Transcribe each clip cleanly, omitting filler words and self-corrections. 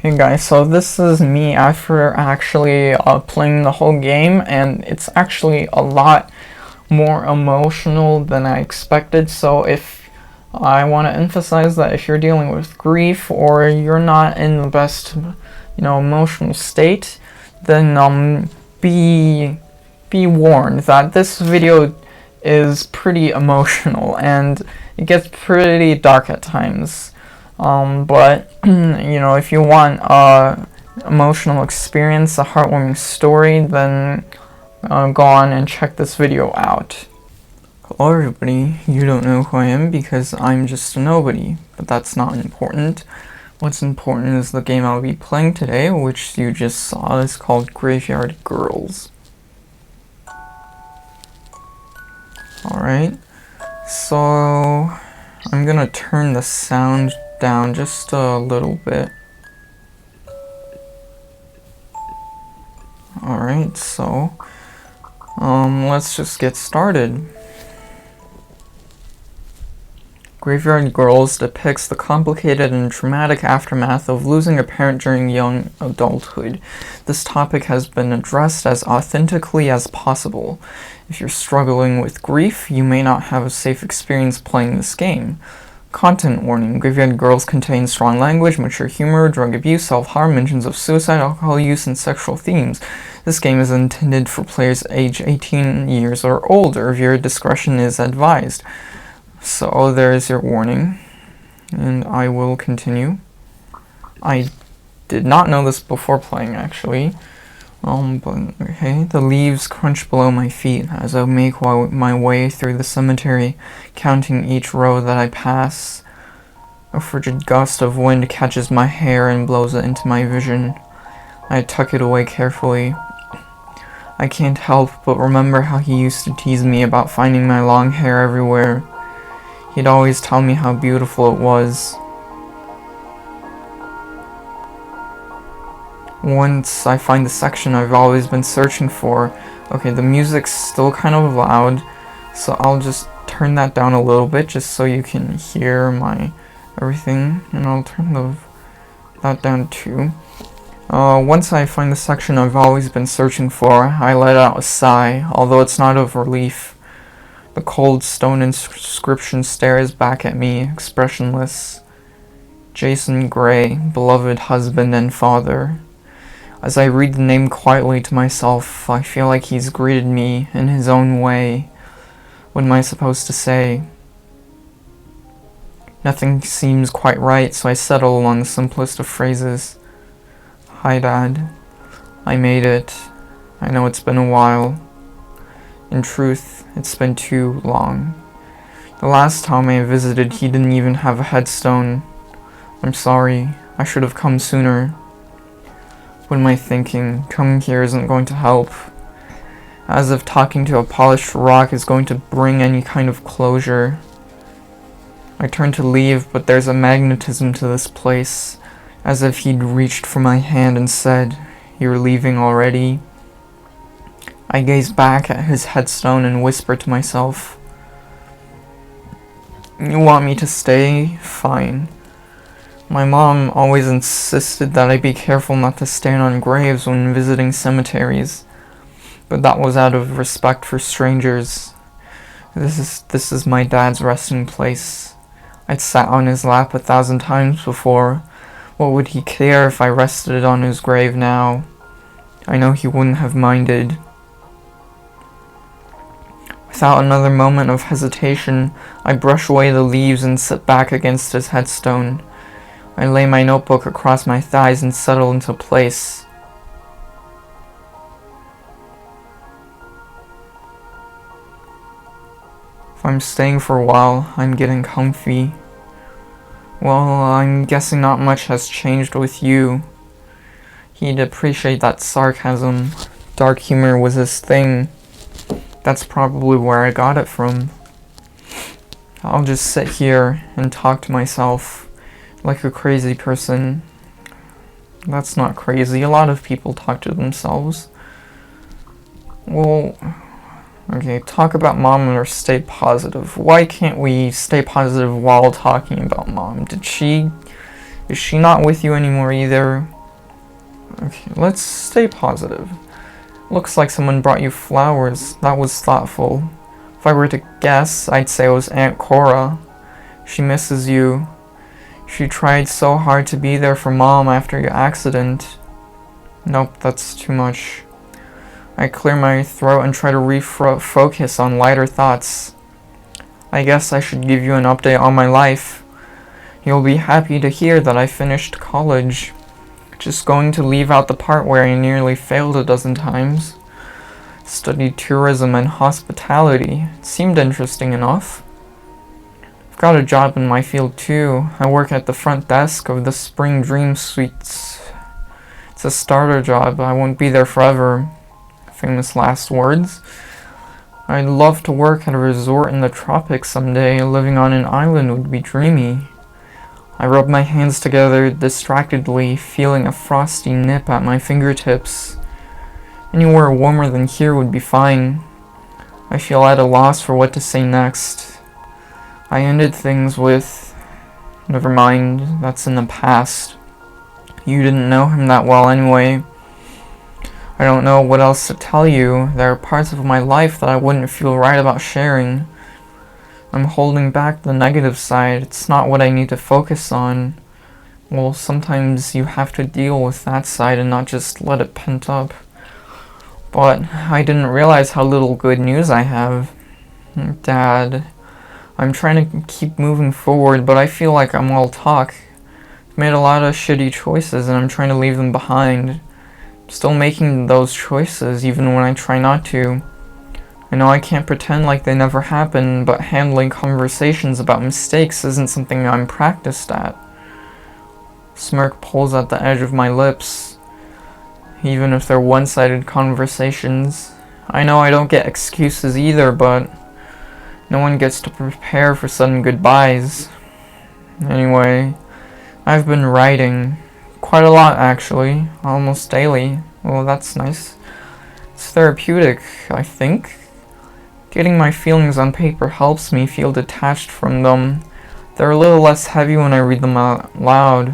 Hey guys, so this is me after actually playing the whole game, and it's actually a lot more emotional than I expected. So if I want to emphasize that if you're dealing with grief or you're not in the best, emotional state, then be warned that this video is pretty emotional and it gets pretty dark at times. But if you want emotional experience, a heartwarming story, then go on and check this video out. Hello everybody, you don't know who I am because I'm just a nobody, but that's not important. What's important is the game I'll be playing today, which you just saw is called Graveyard Girls. Alright, so I'm gonna turn the sound down just a little bit. Alright, so let's just get started. Graveyard Girls depicts the complicated and traumatic aftermath of losing a parent during young adulthood. This topic has been addressed as authentically as possible. If you're struggling with grief, you may not have a safe experience playing this game. Content warning: Graveyard Girls contains strong language, mature humor, drug abuse, self-harm, mentions of suicide, alcohol use, and sexual themes. This game is intended for players age 18 years or older. Viewer discretion is advised. So there is your warning, and I will continue. I did not know this before playing, actually. But okay. The leaves crunch below my feet as I make my way through the cemetery, counting each row that I pass. A frigid gust of wind catches my hair and blows it into my vision. I tuck it away carefully. I can't help but remember how he used to tease me about finding my long hair everywhere. He'd always tell me how beautiful it was. Once I find the section I've always been searching for. Okay, the music's still kind of loud, so I'll just turn that down a little bit just so you can hear my everything, and I'll turn that down too. Once I find the section I've always been searching for, I let out a sigh, although it's not of relief. The cold stone inscription stares back at me, expressionless. Jason Gray, beloved husband and father. As I read the name quietly to myself, I feel like he's greeted me in his own way. What am I supposed to say? Nothing seems quite right, so I settle on the simplest of phrases. Hi, Dad. I made it. I know it's been a while. In truth, it's been too long. The last time I visited, he didn't even have a headstone. I'm sorry. I should have come sooner. What am I thinking? Coming here isn't going to help. As if talking to a polished rock is going to bring any kind of closure. I turn to leave, but there's a magnetism to this place, as if he'd reached for my hand and said, "You're leaving already?" I gaze back at his headstone and whisper to myself, "You want me to stay? Fine." My mom always insisted that I be careful not to stand on graves when visiting cemeteries, but that was out of respect for strangers. This is my dad's resting place. I'd sat on his lap 1,000 times before. What would he care if I rested on his grave now? I know he wouldn't have minded. Without another moment of hesitation, I brush away the leaves and sit back against his headstone. I lay my notebook across my thighs and settle into place. If I'm staying for a while, I'm getting comfy. Well, I'm guessing not much has changed with you. He'd appreciate that sarcasm. Dark humor was his thing. That's probably where I got it from. I'll just sit here and talk to myself like a crazy person. That's not crazy. A lot of people talk to themselves. Well, okay, talk about mom or stay positive. Why can't we stay positive while talking about mom? Is she not with you anymore either? Okay, let's stay positive. Looks like someone brought you flowers. That was thoughtful. If I were to guess, I'd say it was Aunt Cora. She misses you. She tried so hard to be there for Mom after your accident. Nope, that's too much. I clear my throat and try to refocus on lighter thoughts. I guess I should give you an update on my life. You'll be happy to hear that I finished college. Just going to leave out the part where I nearly failed a dozen times. Studied tourism and hospitality. It seemed interesting enough. I've got a job in my field too. I work at the front desk of the Spring Dream Suites. It's a starter job. I won't be there forever. Famous last words. I'd love to work at a resort in the tropics someday. Living on an island would be dreamy. I rub my hands together distractedly, feeling a frosty nip at my fingertips. Anywhere warmer than here would be fine. I feel at a loss for what to say next. I ended things with, "Never mind, that's in the past. You didn't know him that well anyway. I don't know what else to tell you. There are parts of my life that I wouldn't feel right about sharing. I'm holding back the negative side. It's not what I need to focus on. Well, sometimes you have to deal with that side and not just let it pent up. But I didn't realize how little good news I have. Dad, I'm trying to keep moving forward, but I feel like I'm all talk. I've made a lot of shitty choices and I'm trying to leave them behind. Still making those choices even when I try not to. I know I can't pretend like they never happened, but handling conversations about mistakes isn't something I'm practiced at." Smirk pulls at the edge of my lips. Even if they're one-sided conversations. I know I don't get excuses either, but no one gets to prepare for sudden goodbyes. Anyway, I've been writing. Quite a lot, actually. Almost daily. Well, that's nice. It's therapeutic, I think. Getting my feelings on paper helps me feel detached from them. They're a little less heavy when I read them out loud.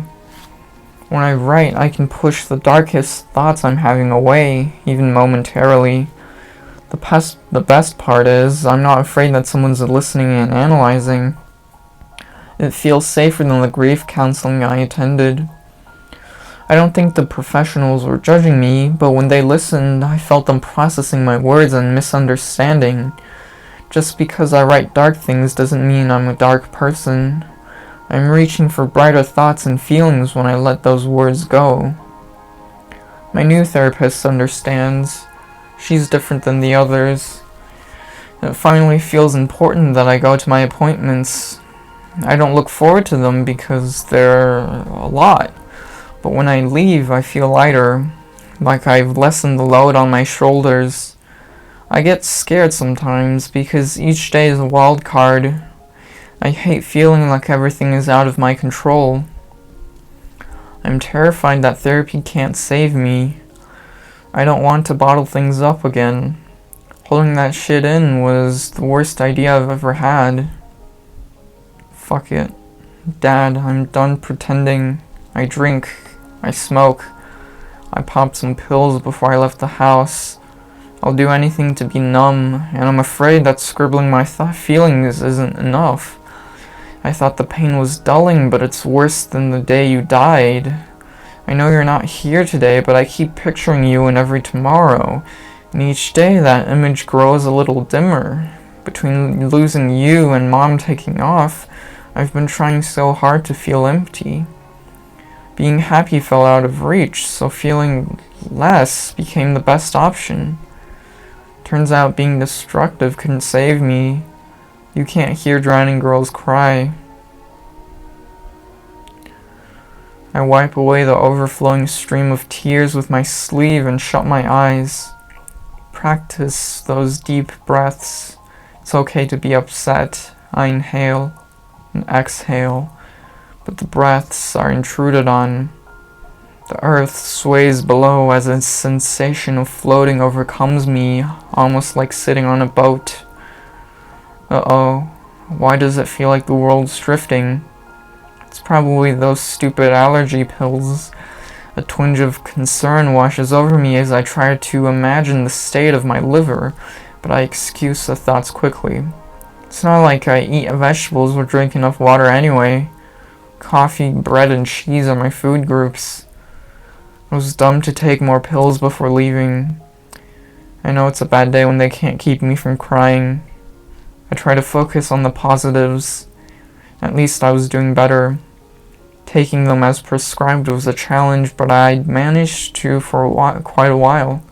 When I write, I can push the darkest thoughts I'm having away, even momentarily. The best part is, I'm not afraid that someone's listening and analyzing. It feels safer than the grief counseling I attended. I don't think the professionals were judging me, but when they listened, I felt them processing my words and misunderstanding. Just because I write dark things doesn't mean I'm a dark person. I'm reaching for brighter thoughts and feelings when I let those words go. My new therapist understands. She's different than the others. It finally feels important that I go to my appointments. I don't look forward to them because they're a lot. But when I leave, I feel lighter, like I've lessened the load on my shoulders. I get scared sometimes because each day is a wild card. I hate feeling like everything is out of my control. I'm terrified that therapy can't save me. I don't want to bottle things up again. Holding that shit in was the worst idea I've ever had. Fuck it. Dad, I'm done pretending. I drink. I smoke. I popped some pills before I left the house. I'll do anything to be numb, and I'm afraid that scribbling my feelings isn't enough. I thought the pain was dulling, but it's worse than the day you died. I know you're not here today, but I keep picturing you in every tomorrow, and each day that image grows a little dimmer. Between losing you and Mom taking off, I've been trying so hard to feel empty. Being happy fell out of reach, so feeling less became the best option. Turns out being destructive couldn't save me. You can't hear drowning girls cry. I wipe away the overflowing stream of tears with my sleeve and shut my eyes. Practice those deep breaths. It's okay to be upset. I inhale and exhale, but the breaths are intruded on. The earth sways below as a sensation of floating overcomes me, almost like sitting on a boat. Uh-oh, why does it feel like the world's drifting? It's probably those stupid allergy pills. A twinge of concern washes over me as I try to imagine the state of my liver, but I excuse the thoughts quickly. It's not like I eat vegetables or drink enough water anyway. Coffee, bread, and cheese are my food groups. It was dumb to take more pills before leaving. I know it's a bad day when they can't keep me from crying. I try to focus on the positives. At least I was doing better. Taking them as prescribed was a challenge, but I managed to for quite a while.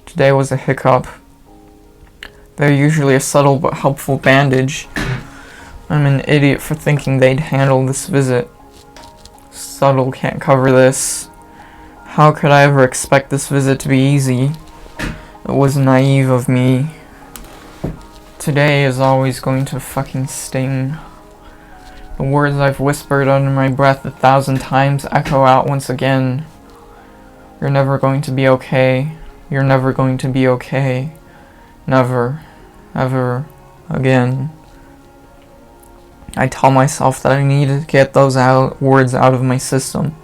Today was a hiccup. They're usually a subtle but helpful bandage. I'm an idiot for thinking they'd handle this visit. Subtle can't cover this. How could I ever expect this visit to be easy? It was naive of me. Today is always going to fucking sting. The words I've whispered under my breath 1,000 times echo out once again. You're never going to be okay. You're never going to be okay. Never, ever again. I tell myself that I need to get those words out of my system.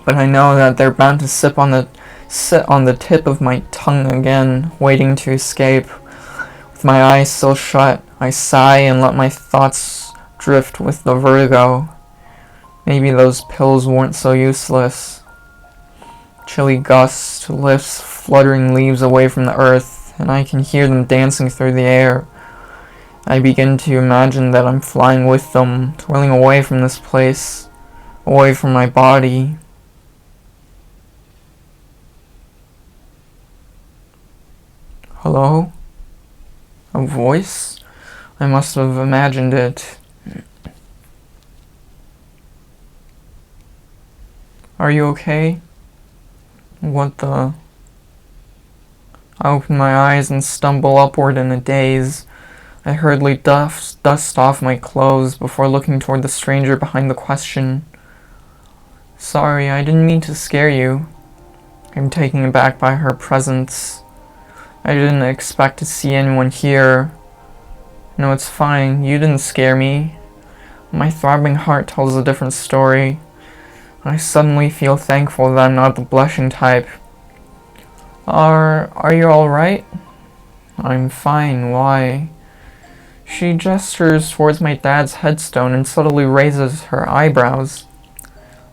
But I know that they're bound to sit on the tip of my tongue again, waiting to escape. With my eyes still shut, I sigh and let my thoughts drift with the vertigo. Maybe those pills weren't so useless. Chilly gusts lifts fluttering leaves away from the earth, and I can hear them dancing through the air. I begin to imagine that I'm flying with them, twirling away from this place, away from my body. Hello? A voice? I must have imagined it. Are you okay? What the? I open my eyes and stumble upward in a daze. I hurriedly dust off my clothes before looking toward the stranger behind the question. Sorry, I didn't mean to scare you. I'm taken aback by her presence. I didn't expect to see anyone here. No, it's fine. You didn't scare me. My throbbing heart tells a different story. I suddenly feel thankful that I'm not the blushing type. Are you alright? I'm fine. Why? She gestures towards my dad's headstone and subtly raises her eyebrows.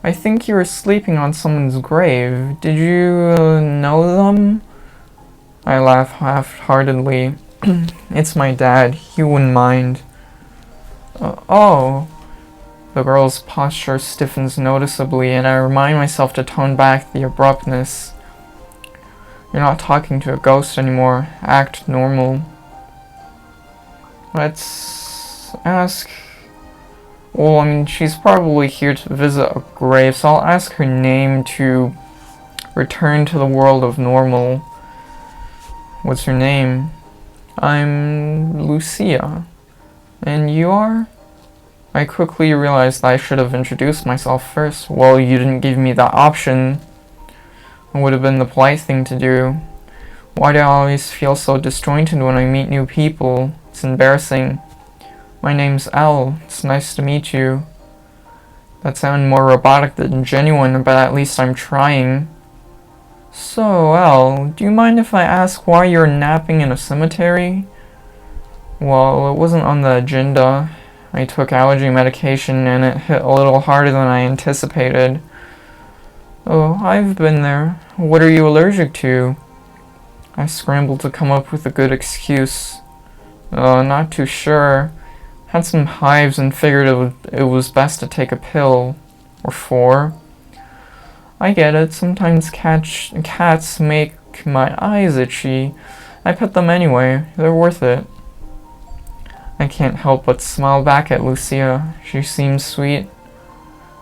I think you were sleeping on someone's grave. Did you know them? I laugh half-heartedly. It's my dad. He wouldn't mind. Oh. The girl's posture stiffens noticeably, and I remind myself to tone back the abruptness. You're not talking to a ghost anymore. Act normal. Let's ask... Well, I mean, she's probably here to visit a grave, so I'll ask her name to return to the world of normal. What's your name? I'm Lucia. And you are? I quickly realized that I should have introduced myself first. Well, you didn't give me that option. It would have been the polite thing to do. Why do I always feel so disjointed when I meet new people? It's embarrassing. My name's Elle. It's nice to meet you. That sounded more robotic than genuine, but at least I'm trying. So, Elle, do you mind if I ask why you're napping in a cemetery? Well, it wasn't on the agenda. I took allergy medication and it hit a little harder than I anticipated. Oh, I've been there. What are you allergic to? I scrambled to come up with a good excuse. Not too sure. Had some hives and figured it was best to take a pill. Or 4. I get it. Sometimes cats make my eyes itchy. I pet them anyway. They're worth it. I can't help but smile back at Lucia. She seems sweet.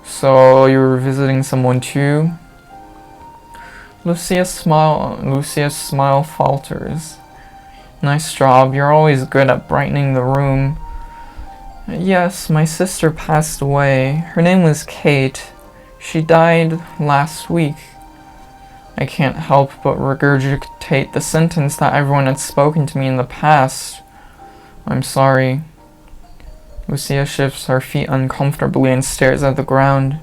So you're visiting someone too? Lucia's smile falters. Nice job. You're always good at brightening the room. Yes, my sister passed away. Her name was Kate. She died last week. I can't help but regurgitate the sentence that everyone had spoken to me in the past. I'm sorry. Lucia shifts her feet uncomfortably and stares at the ground.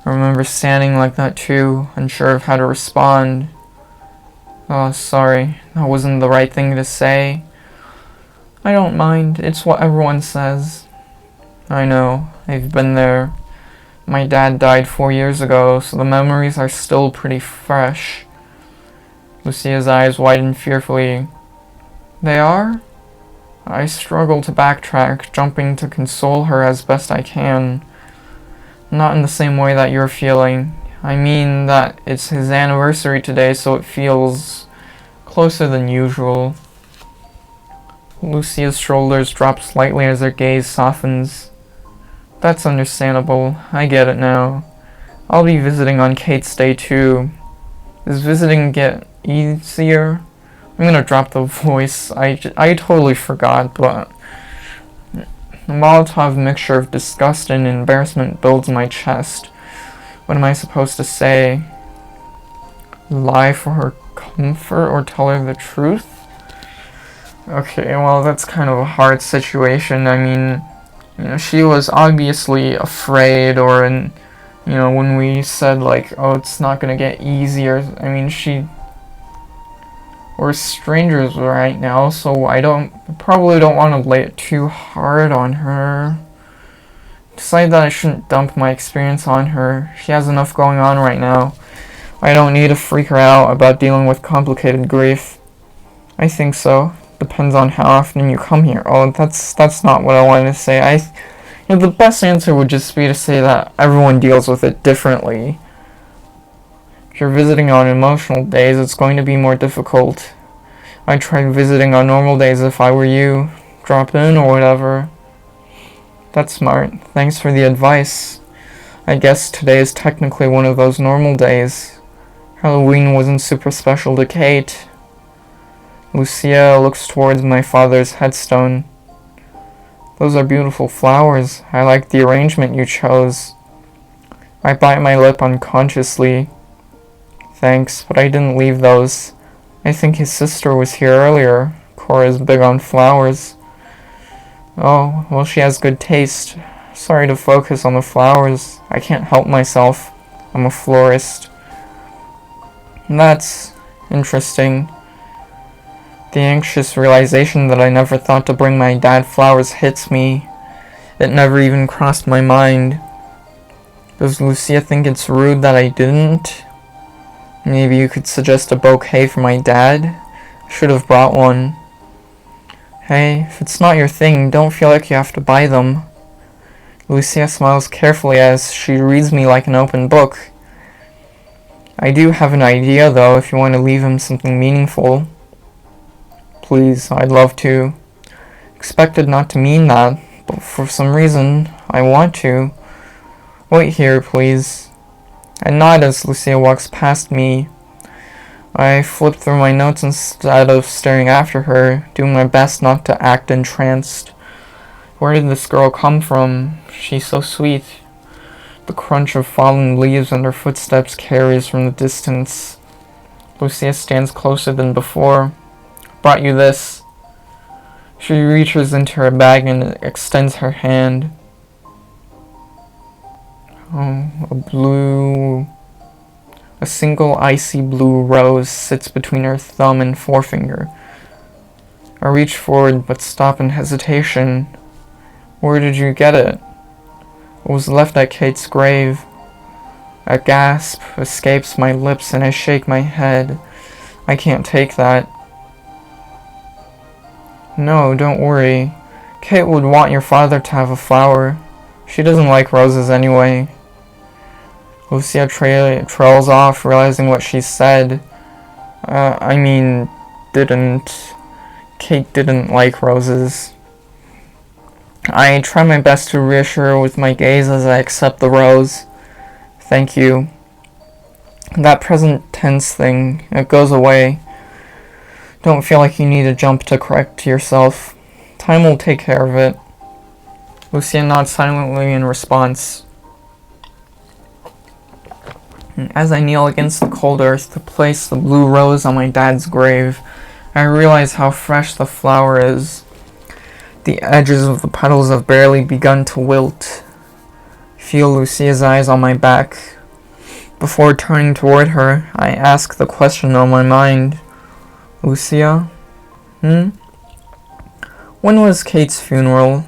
I remember standing like that too, unsure of how to respond. Oh, sorry, that wasn't the right thing to say. I don't mind, it's what everyone says. I know, I've been there. My dad died 4 years ago, so the memories are still pretty fresh. Lucia's eyes widened fearfully. They are? I struggle to backtrack, jumping to console her as best I can. Not in the same way that you're feeling. I mean that it's his anniversary today, so it feels closer than usual. Lucia's shoulders drop slightly as her gaze softens. That's understandable. I get it now. I'll be visiting on Kate's day too. Does visiting get easier? I'm gonna drop the voice. I totally forgot, but the Molotov mixture of disgust and embarrassment builds my chest. What am I supposed to say? Lie for her comfort or tell her the truth? Okay, well, that's kind of a hard situation. I mean, she was obviously afraid, or when we said, like, oh, it's not gonna get easier, I mean, we're strangers right now, so I probably don't want to lay it too hard on her. Decided that I shouldn't dump my experience on her. She has enough going on right now. I don't need to freak her out about dealing with complicated grief. I think so. Depends on how often you come here. Oh, that's not what I wanted to say. The best answer would just be to say that everyone deals with it differently. If you're visiting on emotional days, it's going to be more difficult. I tried visiting on normal days if I were you. Drop in or whatever. That's smart. Thanks for the advice. I guess today is technically one of those normal days. Halloween wasn't super special to Kate. Lucia looks towards my father's headstone. Those are beautiful flowers. I like the arrangement you chose. I bite my lip unconsciously. Thanks, but I didn't leave those. I think his sister was here earlier. Cora's big on flowers. Oh, well, she has good taste. Sorry to focus on the flowers. I can't help myself. I'm a florist. That's interesting. The anxious realization that I never thought to bring my dad flowers hits me. It never even crossed my mind. Does Lucia think it's rude that I didn't? Maybe you could suggest a bouquet for my dad? I should have brought one. Hey, if it's not your thing, don't feel like you have to buy them. Lucia smiles carefully as she reads me like an open book. I do have an idea, though, if you want to leave him something meaningful. Please, I'd love to. Expected not to mean that, but for some reason, I want to. Wait here, please. I nod as Lucia walks past me. I flip through my notes instead of staring after her, doing my best not to act entranced. Where did this girl come from? She's so sweet. The crunch of fallen leaves and her footsteps carries from the distance. Lucia stands closer than before. Brought you this. She reaches into her bag and extends her hand. Oh, a single icy blue rose sits between her thumb and forefinger. I reach forward but stop in hesitation. Where did you get it? It was left at Kate's grave. A gasp escapes my lips and I shake my head. I can't take that. No, don't worry. Kate would want your father to have a flower. She doesn't like roses anyway. Lucia trails off, realizing what she said. Didn't. Kate didn't like roses. I try my best to reassure her with my gaze as I accept the rose. Thank you. That present tense thing, it goes away. Don't feel like you need to jump to correct yourself. Time will take care of it. Lucia nods silently in response. As I kneel against the cold earth to place the blue rose on my dad's grave, I realize how fresh the flower is. The edges of the petals have barely begun to wilt. feel Lucia's eyes on my back. Before turning toward her, I ask the question on my mind. Lucia? When was Kate's funeral?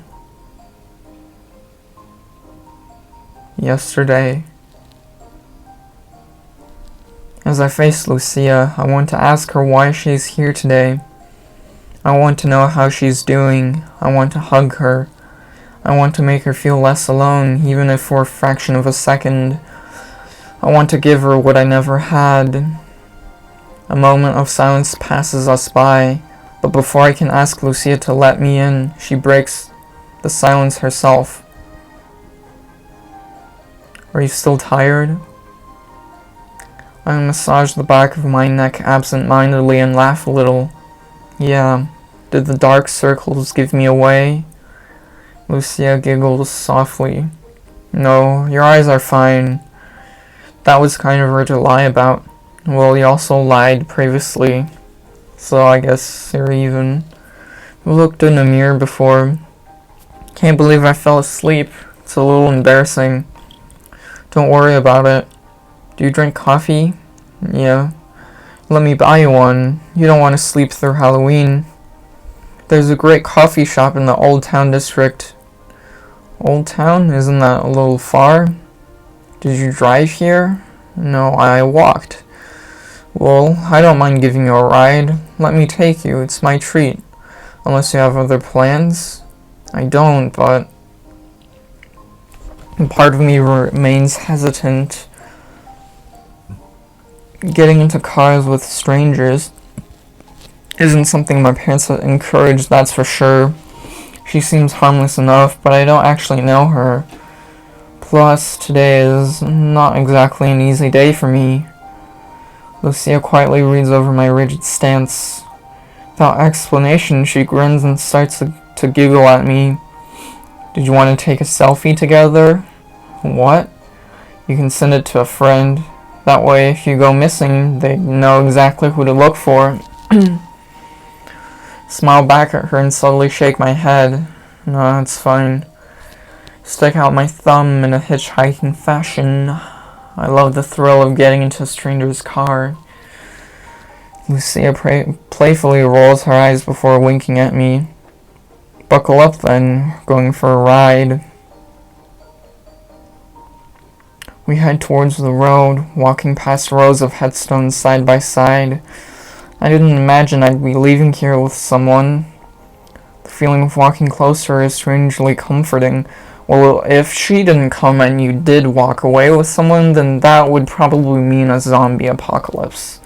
Yesterday. As I face Lucia, I want to ask her why she's here today. I want to know how she's doing. I want to hug her. I want to make her feel less alone, even if for a fraction of a second. I want to give her what I never had. A moment of silence passes us by, but before I can ask Lucia to let me in, she breaks the silence herself. Are you still tired? I massage the back of my neck absent-mindedly and laugh a little. Yeah. Did the dark circles give me away? Lucia giggles softly. No, your eyes are fine. That was kind of her to lie about. Well, you also lied previously, so I guess you're even. We looked in the mirror before. Can't believe I fell asleep. It's a little embarrassing. Don't worry about it. Do you drink coffee? Yeah. Let me buy you one. You don't want to sleep through Halloween. There's a great coffee shop in the Old Town district. Old Town? Isn't that a little far? Did you drive here? No, I walked. Well, I don't mind giving you a ride. Let me take you. It's my treat. Unless you have other plans? I don't, but part of me remains hesitant. Getting into cars with strangers isn't something my parents would encourage, that's for sure. She seems harmless enough, but I don't actually know her. Plus, today is not exactly an easy day for me. Lucia quietly reads over my rigid stance. Without explanation, she grins and starts to giggle at me. Did you want to take a selfie together? What? You can send it to a friend. That way, if you go missing, they know exactly who to look for. Smile back at her and slowly shake my head. No, it's fine. Stick out my thumb in a hitchhiking fashion. I love the thrill of getting into a stranger's car. Lucia playfully rolls her eyes before winking at me. Buckle up then, going for a ride. We head towards the road, walking past rows of headstones side by side. I didn't imagine I'd be leaving here with someone. The feeling of walking closer is strangely comforting. Well, if she didn't come and you did walk away with someone, then that would probably mean a zombie apocalypse.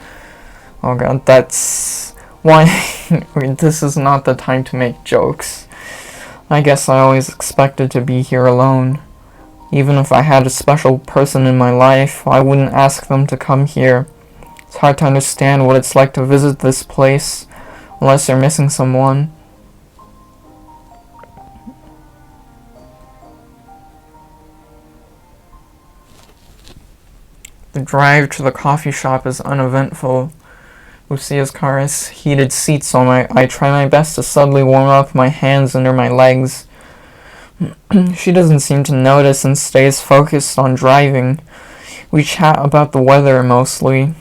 Oh god, that's why this is not the time to make jokes. I guess I always expected to be here alone. Even if I had a special person in my life, I wouldn't ask them to come here. It's hard to understand what it's like to visit this place, unless you're missing someone. The drive to the coffee shop is uneventful. Lucia's car has heated seats, so I try my best to subtly warm up my hands under my legs. She doesn't seem to notice and stays focused on driving. We chat about the weather mostly.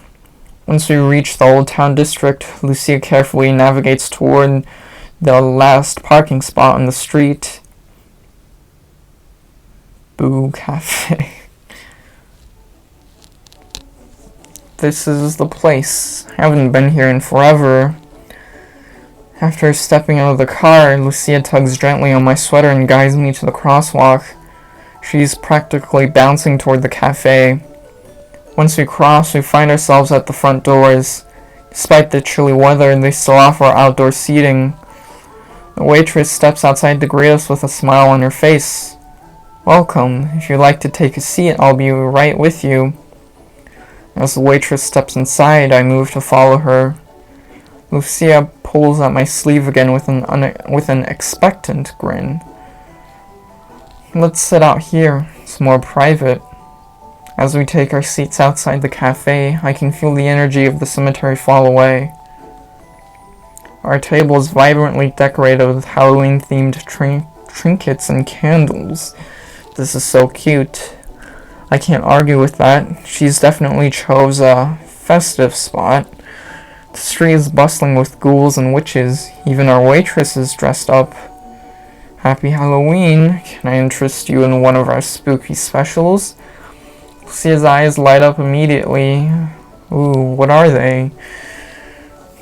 Once we reach the Old Town district, Lucia carefully navigates toward the last parking spot on the street. Boo Cafe. This is the place. I haven't been here in forever. After stepping out of the car, Lucia tugs gently on my sweater and guides me to the crosswalk. She's practically bouncing toward the cafe. Once we cross, we find ourselves at the front doors. Despite the chilly weather, they still offer outdoor seating. The waitress steps outside to greet us with a smile on her face. Welcome. If you'd like to take a seat, I'll be right with you. As the waitress steps inside, I move to follow her. Lucia pulls at my sleeve again with an expectant grin. Let's sit out here. It's more private. As we take our seats outside the cafe, I can feel the energy of the cemetery fall away. Our table is vibrantly decorated with Halloween-themed trinkets and candles. This is so cute. I can't argue with that. She's definitely chose a festive spot. The street is bustling with ghouls and witches. Even our waitress is dressed up. Happy Halloween. Can I interest you in one of our spooky specials? Lucia's eyes light up immediately. Ooh, what are they?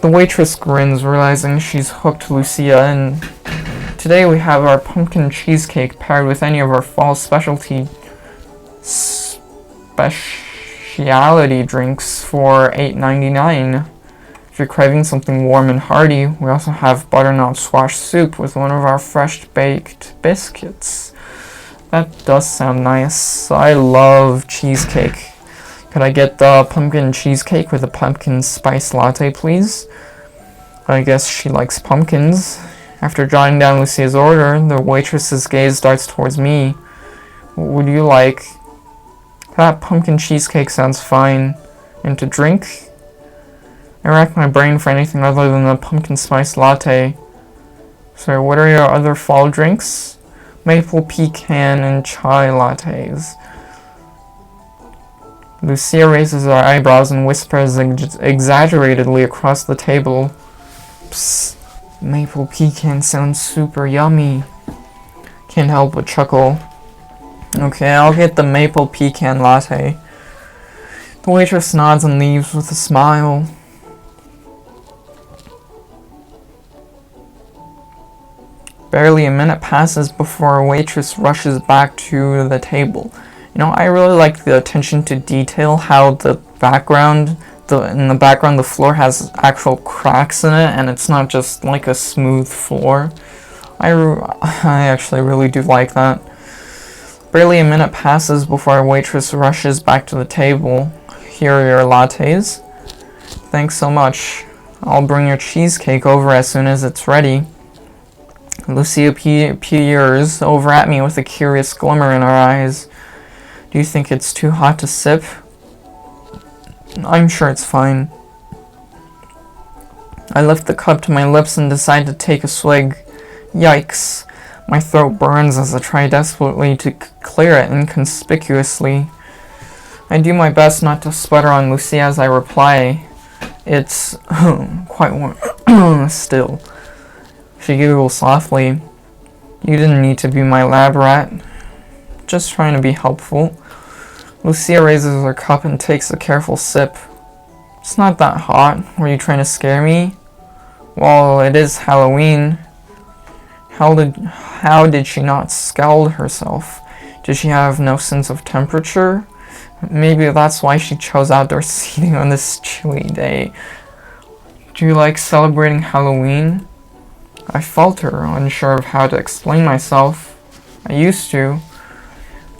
The waitress grins, realizing she's hooked Lucia, and today we have our pumpkin cheesecake paired with any of our fall specialty specialty drinks for $8.99. If you're craving something warm and hearty, we also have butternut squash soup with one of our fresh baked biscuits. That does sound nice. I love cheesecake. Could I get the pumpkin cheesecake with a pumpkin spice latte, please? I guess she likes pumpkins. After jotting down Lucia's order, the waitress's gaze darts towards me. What would you like? That pumpkin cheesecake sounds fine. And to drink? I rack my brain for anything other than a pumpkin spice latte. So what are your other fall drinks? Maple pecan and chai lattes. Lucia raises her eyebrows and whispers exaggeratedly across the table. Psst, maple pecan sounds super yummy. Can't help but chuckle. Okay, I'll get the maple pecan latte. The waitress nods and leaves with a smile. Barely a minute passes before a waitress rushes back to the table. You know, I really like the attention to detail, how in the background the floor has actual cracks in it, and it's not just like a smooth floor. I actually really do like that. Barely a minute passes before a waitress rushes back to the table. Here are your lattes. Thanks so much. I'll bring your cheesecake over as soon as it's ready. Lucia peers over at me with a curious glimmer in her eyes. Do you think it's too hot to sip? I'm sure it's fine. I lift the cup to my lips and decide to take a swig. Yikes. My throat burns as I try desperately to clear it inconspicuously. I do my best not to sputter on Lucia as I reply. It's quite warm still. She giggles softly. You didn't need to be my lab rat. Just trying to be helpful. Lucia raises her cup and takes a careful sip. It's not that hot. Were you trying to scare me? Well, it is Halloween. How did she not scald herself? Did she have no sense of temperature? Maybe that's why she chose outdoor seating on this chilly day. Do you like celebrating Halloween? I falter, unsure of how to explain myself. I used to.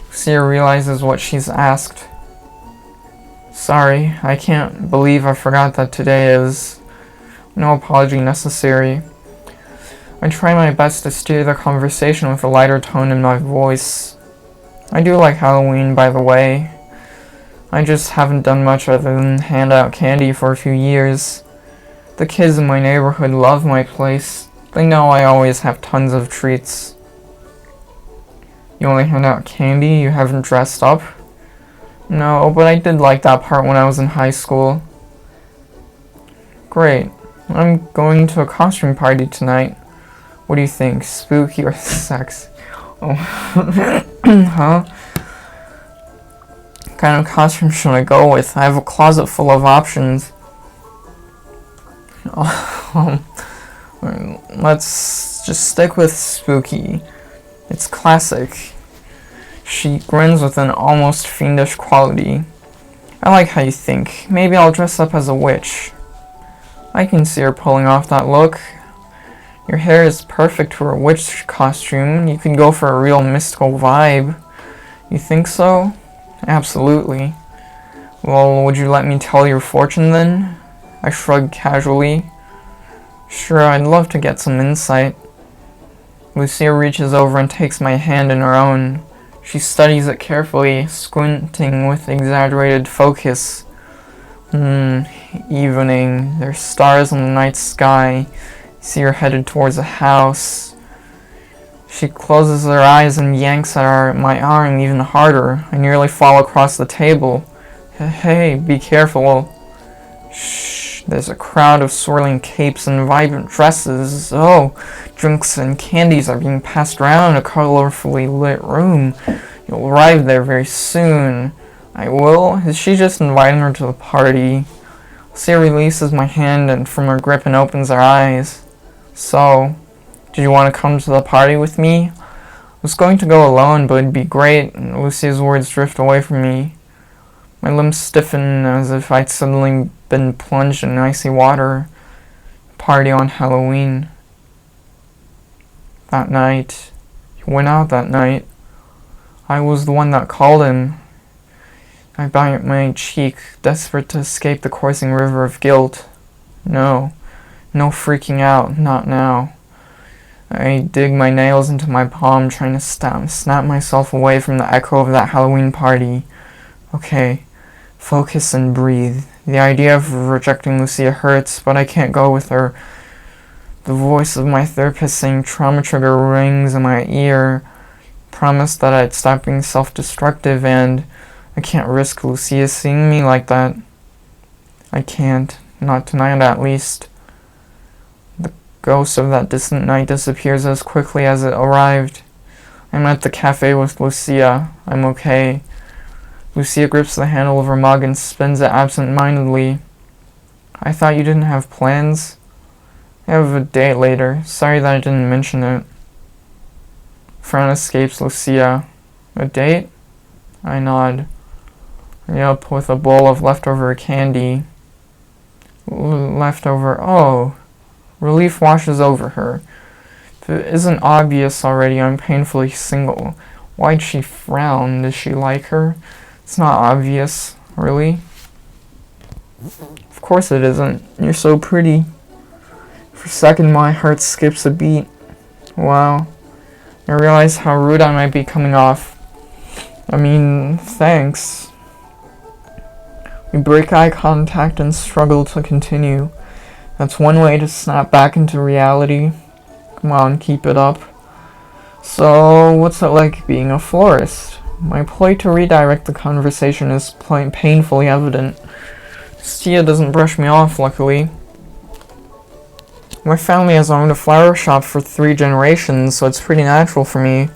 Lucia realizes what she's asked. Sorry, I can't believe I forgot that today is. No apology necessary. I try my best to steer the conversation with a lighter tone in my voice. I do like Halloween, by the way. I just haven't done much other than hand out candy for a few years. The kids in my neighborhood love my place. They know I always have tons of treats. You only hand out candy? You haven't dressed up? No, but I did like that part when I was in high school. Great. I'm going to a costume party tonight. What do you think? Spooky or sex? Oh. Huh? What kind of costume should I go with? I have a closet full of options. Let's just stick with spooky. It's classic. She grins with an almost fiendish quality. I like how you think. Maybe I'll dress up as a witch. I can see her pulling off that look. Your hair is perfect for a witch costume. You could go for a real mystical vibe. You think so? Absolutely. Well, would you let me tell your fortune then? I shrugged casually. Sure, I'd love to get some insight. Lucia reaches over and takes my hand in her own. She studies it carefully, squinting with exaggerated focus. Evening. There's stars in the night sky. You see her headed towards a house. She closes her eyes and yanks at my arm even harder. I nearly fall across the table. Hey, be careful. Shh, there's a crowd of swirling capes and vibrant dresses. Oh, drinks and candies are being passed around a colorfully lit room. You'll arrive there very soon. I will? Is she just inviting her to the party? Lucia releases my hand and from her grip and opens her eyes. So, did you want to come to the party with me? I was going to go alone, but it'd be great. Lucia's words drift away from me. My limbs stiffen as if I'd suddenly been plunged in icy water. Party on Halloween. That night. He went out that night. I was the one that called him. I bite my cheek, desperate to escape the coursing river of guilt. No freaking out, not now. I dig my nails into my palm, trying to snap myself away from the echo of that Halloween party. Okay, focus and breathe. The idea of rejecting Lucia hurts, but I can't go with her. The voice of my therapist saying trauma trigger rings in my ear. Promised that I'd stop being self-destructive, and I can't risk Lucia seeing me like that. I can't. Not tonight, at least. The ghost of that distant night disappears as quickly as it arrived. I'm at the cafe with Lucia. I'm okay. Lucia grips the handle of her mug and spins it absent-mindedly. I thought you didn't have plans? I have a date later. Sorry that I didn't mention it. Frown escapes Lucia. A date? I nod. Yup, with a bowl of leftover candy. Oh. Relief washes over her. If it isn't obvious already, I'm painfully single. Why'd she frown? Does she like her? It's not obvious, really. Of course it isn't. You're so pretty. For a second, my heart skips a beat. Wow. I realize how rude I might be coming off. I mean, thanks. We break eye contact and struggle to continue. That's one way to snap back into reality. Come on, keep it up. So, what's it like being a florist? My ploy to redirect the conversation is painfully evident. Lucia doesn't brush me off, luckily. My family has owned a flower shop for 3 generations, so it's pretty natural for me.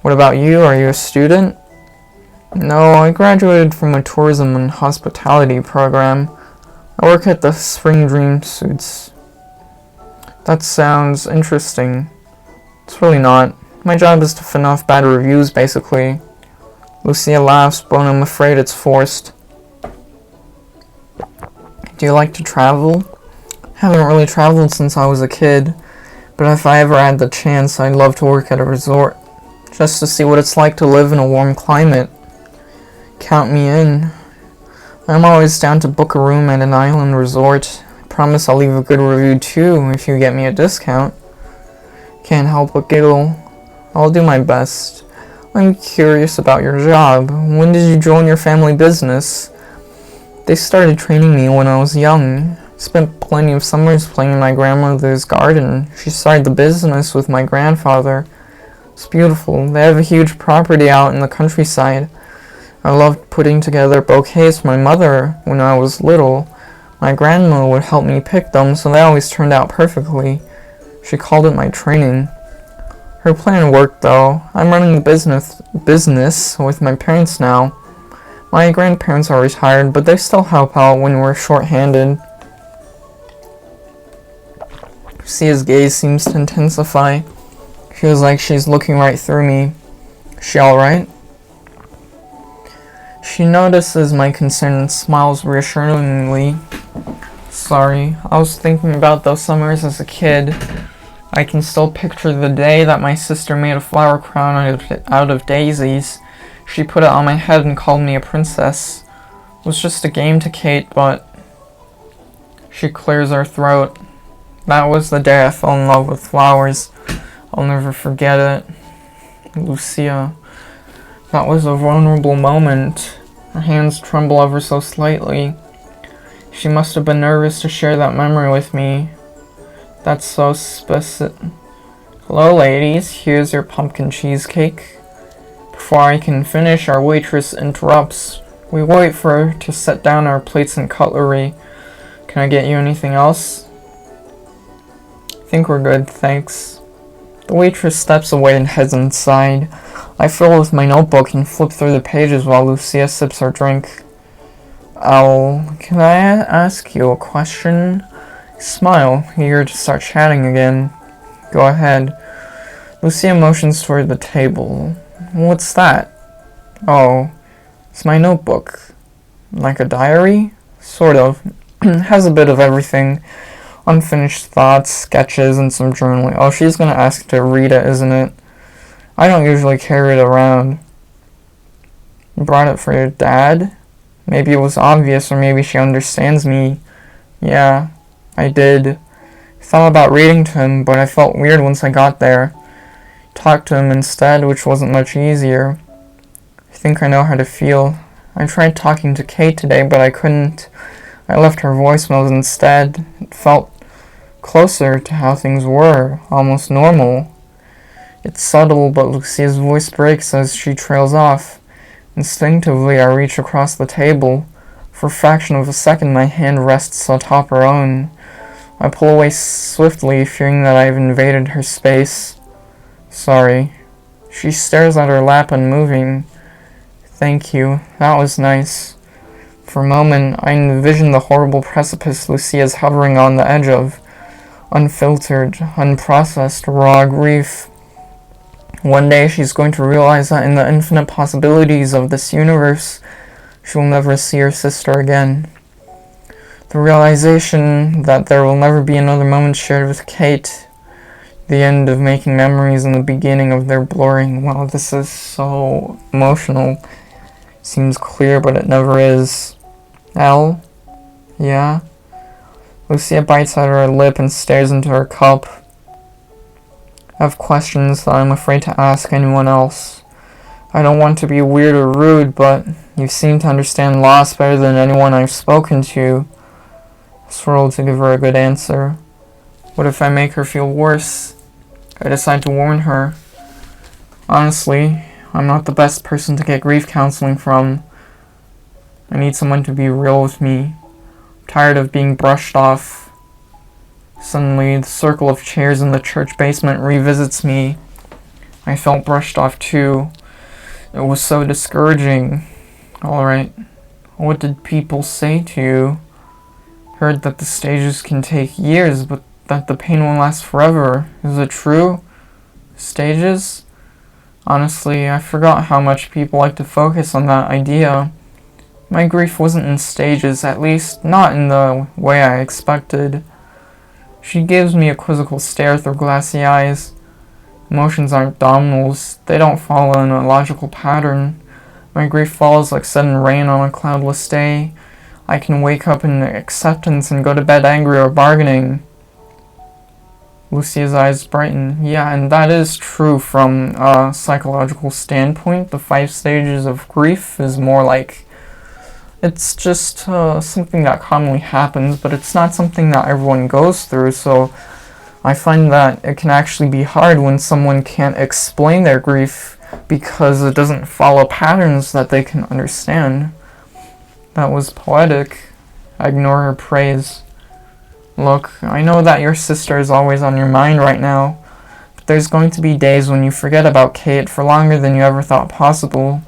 What about you? Are you a student? No, I graduated from a tourism and hospitality program. I work at the Spring Dream Suits. That sounds interesting. It's really not. My job is to fend off bad reviews, basically. Lucia laughs, but I'm afraid it's forced. Do you like to travel? I haven't really traveled since I was a kid, but if I ever had the chance, I'd love to work at a resort, just to see what it's like to live in a warm climate. Count me in. I'm always down to book a room at an island resort. I promise I'll leave a good review too if you get me a discount. Can't help but giggle. I'll do my best. I'm curious about your job. When did you join your family business? They started training me when I was young. Spent plenty of summers playing in my grandmother's garden. She started the business with my grandfather. It's beautiful. They have a huge property out in the countryside. I loved putting together bouquets for my mother when I was little. My grandma would help me pick them, so they always turned out perfectly. She called it my training. Her plan worked, though. I'm running the business with my parents now. My grandparents are retired, but they still help out when we're short-handed. Lucia's gaze seems to intensify. Feels like she's looking right through me. Is she alright? She notices my concern and smiles reassuringly. Sorry, I was thinking about those summers as a kid. I can still picture the day that my sister made a flower crown out of daisies. She put it on my head and called me a princess. It was just a game to Kate, but... She clears her throat. That was the day I fell in love with flowers. I'll never forget it. Lucia. That was a vulnerable moment. Her hands tremble ever so slightly. She must have been nervous to share that memory with me. That's so Hello ladies, here's your pumpkin cheesecake. Before I can finish, our waitress interrupts. We wait for her to set down our plates and cutlery. Can I get you anything else? I think we're good, thanks. The waitress steps away and heads inside. I fiddle with my notebook and flip through the pages while Lucia sips her drink. Can I ask you a question? Smile, eager to start chatting again. Go ahead. Lucia motions toward the table. What's that? Oh, it's my notebook. Like a diary? Sort of. Has a bit of everything. Unfinished thoughts, sketches, and some journaling. Oh, she's gonna ask to read it, isn't it? I don't usually carry it around. You brought it for your dad? Maybe it was obvious, or maybe she understands me. Yeah, I did. Thought about reading to him, but I felt weird once I got there. Talked to him instead, which wasn't much easier. I think I know how to feel. I tried talking to Kate today, but I couldn't. I left her voicemails instead. It felt closer to how things were, almost normal. It's subtle, but Lucia's voice breaks as she trails off. Instinctively, I reach across the table. For a fraction of a second, my hand rests atop her own. I pull away swiftly, fearing that I've invaded her space. Sorry. She stares at her lap, unmoving. Thank you. That was nice. For a moment, I envisioned the horrible precipice Lucia's hovering on the edge of. Unfiltered, unprocessed, raw grief. One day she's going to realize that in the infinite possibilities of this universe, she will never see her sister again. The realization that there will never be another moment shared with Kate. The end of making memories and the beginning of their blurring. Wow, this is so emotional. Seems clear, but it never is. Elle? Yeah? Lucia bites at her lip and stares into her cup. I have questions that I'm afraid to ask anyone else. I don't want to be weird or rude, but you seem to understand loss better than anyone I've spoken to. I swirl to give her a good answer. What if I make her feel worse? I decide to warn her. Honestly, I'm not the best person to get grief counseling from. I need someone to be real with me. I'm tired of being brushed off. Suddenly, the circle of chairs in the church basement revisits me. I felt brushed off too. It was so discouraging. Alright, what did people say to you? Heard that the stages can take years, but that the pain won't last forever. Is it true? Stages? Honestly, I forgot how much people like to focus on that idea. My grief wasn't in stages, at least not in the way I expected. She gives me a quizzical stare through glassy eyes. Emotions aren't dominoes. They don't follow in a logical pattern. My grief falls like sudden rain on a cloudless day. I can wake up in acceptance and go to bed angry or bargaining. Lucia's eyes brighten. Yeah, and that is true from a psychological standpoint. The 5 stages of grief is more like it's just something that commonly happens, but it's not something that everyone goes through, so I find that it can actually be hard when someone can't explain their grief because it doesn't follow patterns that they can understand. That was poetic. I ignore her praise. Look, I know that your sister is always on your mind right now, but there's going to be days when you forget about Kate for longer than you ever thought possible.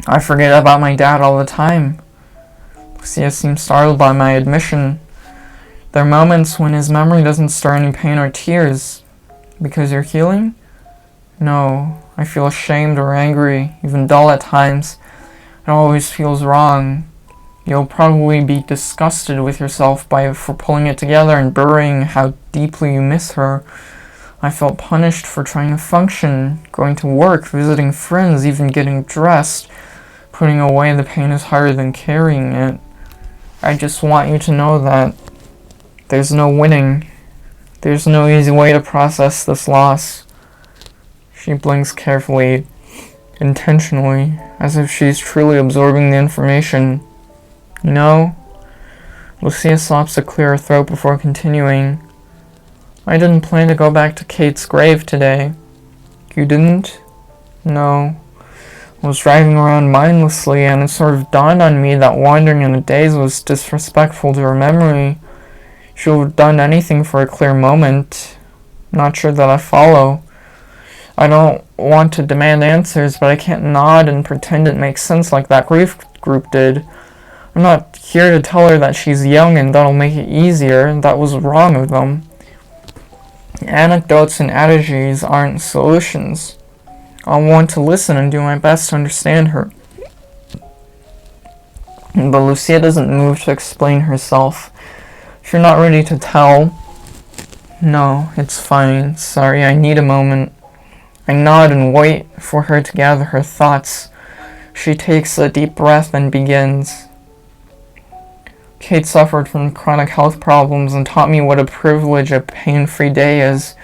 I forget about my dad all the time. Lucia seems startled by my admission. There are moments when his memory doesn't stir any pain or tears. Because you're healing? No, I feel ashamed or angry, even dull at times. It always feels wrong. You'll probably be disgusted with yourself for pulling it together and burying how deeply you miss her. I felt punished for trying to function, going to work, visiting friends, even getting dressed. Putting away the pain is harder than carrying it. I just want you to know that there's no winning. There's no easy way to process this loss. She blinks carefully, intentionally, as if she's truly absorbing the information. You know? Lucia stops to clear her throat before continuing. I didn't plan to go back to Kate's grave today. You didn't? No. I was driving around mindlessly, and it sort of dawned on me that wandering in a daze was disrespectful to her memory. She would have done anything for a clear moment. Not sure that I follow. I don't want to demand answers, but I can't nod and pretend it makes sense like that grief group did. I'm not here to tell her that she's young and that'll make it easier. That was wrong of them. Anecdotes and adages aren't solutions. I'll want to listen and do my best to understand her. But Lucia doesn't move to explain herself. If you're not ready to tell... No, it's fine. Sorry, I need a moment. I nod and wait for her to gather her thoughts. She takes a deep breath and begins. Kate suffered from chronic health problems and taught me what a privilege a pain-free day is.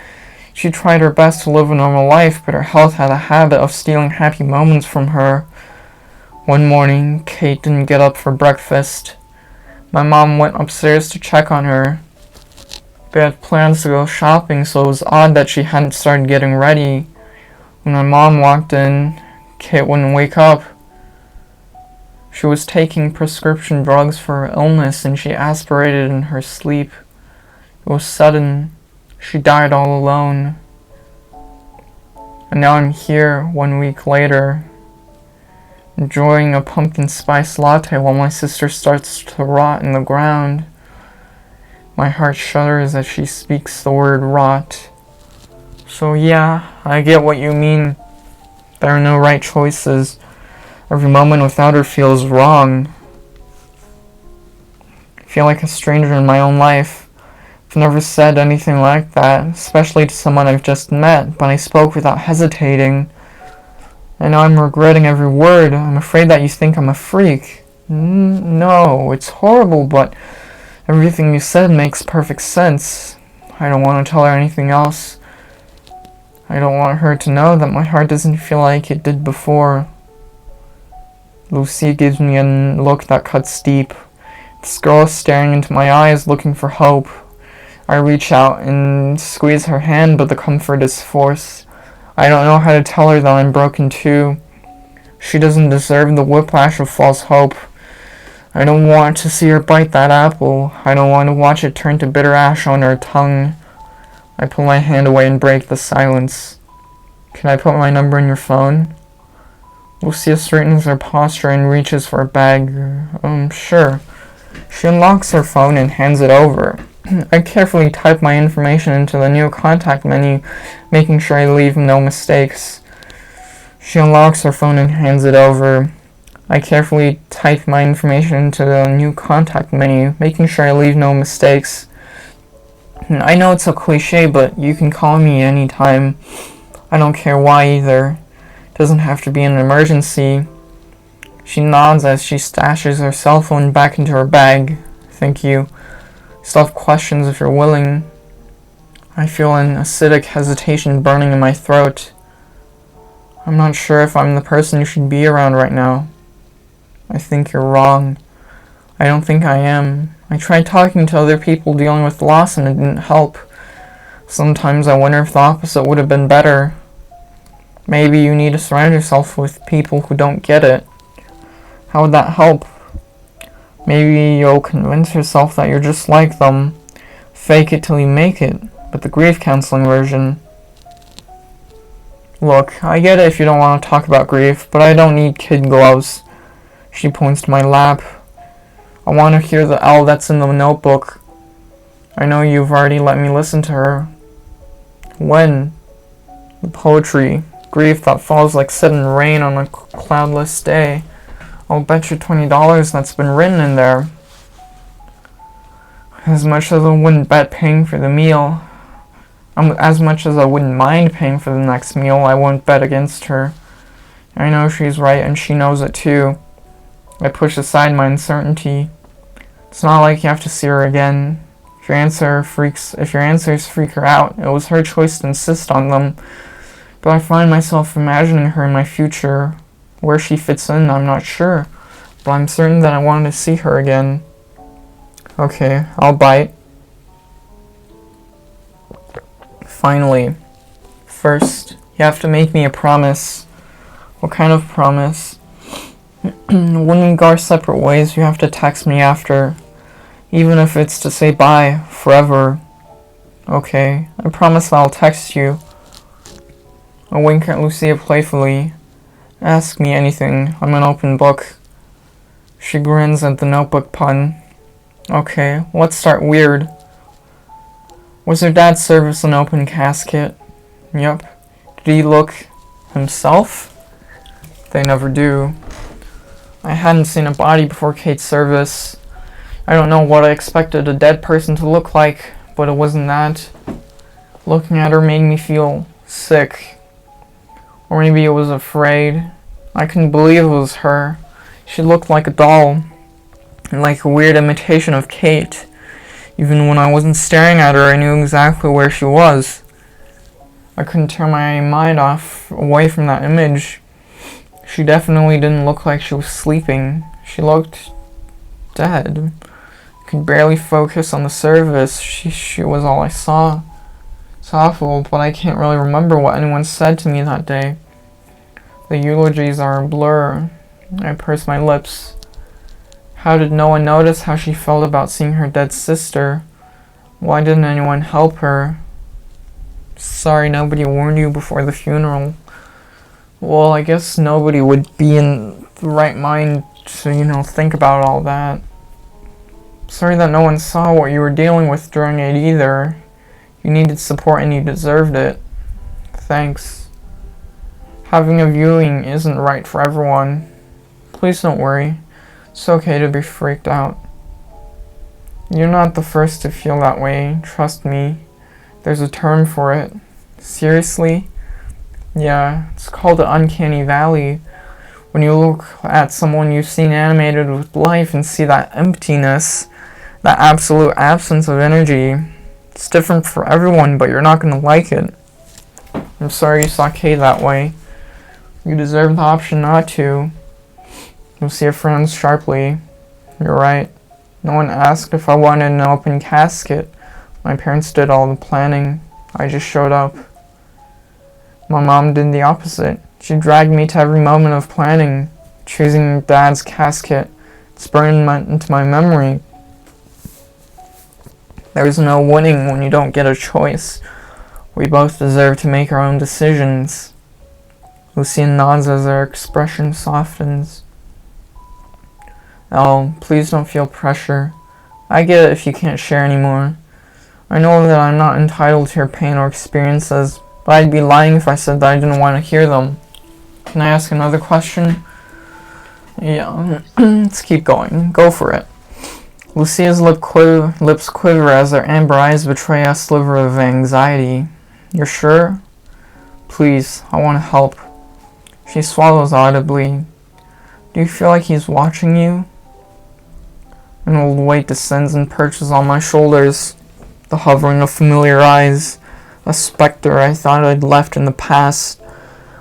She tried her best to live a normal life, but her health had a habit of stealing happy moments from her. One morning, Kate didn't get up for breakfast. My mom went upstairs to check on her. They had plans to go shopping, so it was odd that she hadn't started getting ready. When my mom walked in, Kate wouldn't wake up. She was taking prescription drugs for her illness, and she aspirated in her sleep. It was sudden. She died all alone. And now I'm here 1 week later, enjoying a pumpkin spice latte while my sister starts to rot in the ground. My heart shudders as she speaks the word rot. So yeah, I get what you mean. There are no right choices. Every moment without her feels wrong. I feel like a stranger in my own life. I've never said anything like that, especially to someone I've just met, but I spoke without hesitating. And now I'm regretting every word. I'm afraid that you think I'm a freak. No, it's horrible, but everything you said makes perfect sense. I don't want to tell her anything else. I don't want her to know that my heart doesn't feel like it did before. Lucy gives me a look that cuts deep. This girl is staring into my eyes, looking for hope. I reach out and squeeze her hand, but the comfort is forced. I don't know how to tell her that I'm broken too. She doesn't deserve the whiplash of false hope. I don't want to see her bite that apple. I don't want to watch it turn to bitter ash on her tongue. I pull my hand away and break the silence. Can I put my number in your phone? Lucia straightens her posture and reaches for a bag. Sure. She unlocks her phone and hands it over. I carefully type my information into the new contact menu, making sure I leave no mistakes. She unlocks her phone and hands it over. I carefully type my information into the new contact menu, making sure I leave no mistakes. I know it's a cliche, but you can call me anytime. I don't care why either. It doesn't have to be an emergency. She nods as she stashes her cell phone back into her bag. Thank you. Still have questions if you're willing. I feel an acidic hesitation burning in my throat. I'm not sure if I'm the person you should be around right now. I think you're wrong. I don't think I am. I tried talking to other people dealing with loss and it didn't help. Sometimes I wonder if the opposite would have been better. Maybe you need to surround yourself with people who don't get it. How would that help? Maybe you'll convince yourself that you're just like them. Fake it till you make it, but the grief counseling version. Look, I get it if you don't want to talk about grief, but I don't need kid gloves. She points to my lap. I want to hear the L that's in the notebook. I know you've already let me listen to her. When? The poetry. Grief that falls like sudden rain on a cloudless day. I'll bet you $20 that's been written in there. As much as I wouldn't bet paying for the meal, as much as I wouldn't mind paying for the next meal, I won't bet against her. I know she's right and she knows it too. I push aside my uncertainty. It's not like you have to see her again. If your answers freak her out, it was her choice to insist on them. But I find myself imagining her in my future. Where she fits in, I'm not sure. But I'm certain that I wanted to see her again. Okay, I'll bite. Finally. First, you have to make me a promise. What kind of promise? When we go our separate ways, you have to text me after. Even if it's to say bye, forever. Okay, I promise I'll text you. I wink at Lucia playfully. Ask me anything, I'm an open book. She grins at the notebook pun. Okay, let's start weird. Was her dad's service an open casket? Yup. Did he look himself? They never do. I hadn't seen a body before Kate's service. I don't know what I expected a dead person to look like, but it wasn't that. Looking at her made me feel sick. Or maybe it was afraid. I couldn't believe it was her. She looked like a doll, like a weird imitation of Kate. Even when I wasn't staring at her, I knew exactly where she was. I couldn't tear my mind away from that image. She definitely didn't look like she was sleeping. She looked dead. I could barely focus on the service. She was all I saw. It's awful, but I can't really remember what anyone said to me that day. The eulogies are a blur. I pursed my lips. How did no one notice how she felt about seeing her dead sister? Why didn't anyone help her? Sorry nobody warned you before the funeral. Well, I guess nobody would be in the right mind to, think about all that. Sorry that no one saw what you were dealing with during it either. You needed support and you deserved it. Thanks. Having a viewing isn't right for everyone. Please don't worry. It's okay to be freaked out. You're not the first to feel that way, trust me. There's a term for it. Seriously? Yeah, it's called the uncanny valley. When you look at someone you've seen animated with life and see that emptiness, that absolute absence of energy. It's different for everyone, but you're not going to like it. I'm sorry you saw Kay that way. You deserve the option not to. Lucia frowns sharply. You're right. No one asked if I wanted an open casket. My parents did all the planning. I just showed up. My mom did the opposite. She dragged me to every moment of planning, choosing Dad's casket. It's burned into my memory. There's no winning when you don't get a choice. We both deserve to make our own decisions. Lucia nods as her expression softens. Oh, please don't feel pressure. I get it if you can't share anymore. I know that I'm not entitled to your pain or experiences, but I'd be lying if I said that I didn't want to hear them. Can I ask another question? Yeah, let's keep going. Go for it. Lucia's lips quiver as her amber eyes betray a sliver of anxiety. You're sure? Please, I want to help. She swallows audibly. Do you feel like he's watching you? An old weight descends and perches on my shoulders. The hovering of familiar eyes. A specter I thought I'd left in the past.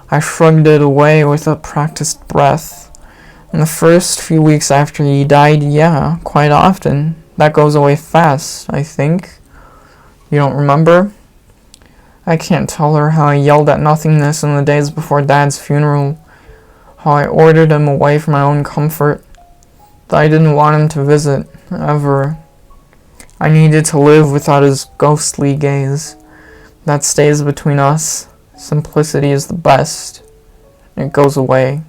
I shrugged it away with a practiced breath. In the first few weeks after he died, yeah, quite often. That goes away fast, I think. You don't remember? I can't tell her how I yelled at nothingness in the days before Dad's funeral. How I ordered him away for my own comfort. That I didn't want him to visit, ever. I needed to live without his ghostly gaze. That stays between us. Simplicity is the best. It goes away.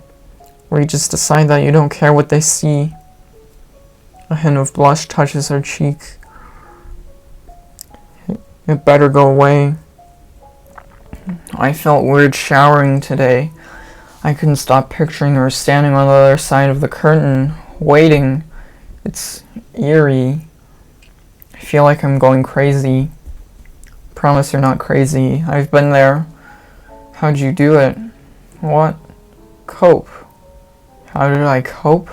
Where you just decide that you don't care what they see. A hint of blush touches her cheek. It better go away. I felt weird showering today. I couldn't stop picturing her standing on the other side of the curtain, waiting. It's eerie. I feel like I'm going crazy. Promise you're not crazy. I've been there. How'd you do it? What? Cope. How did I cope?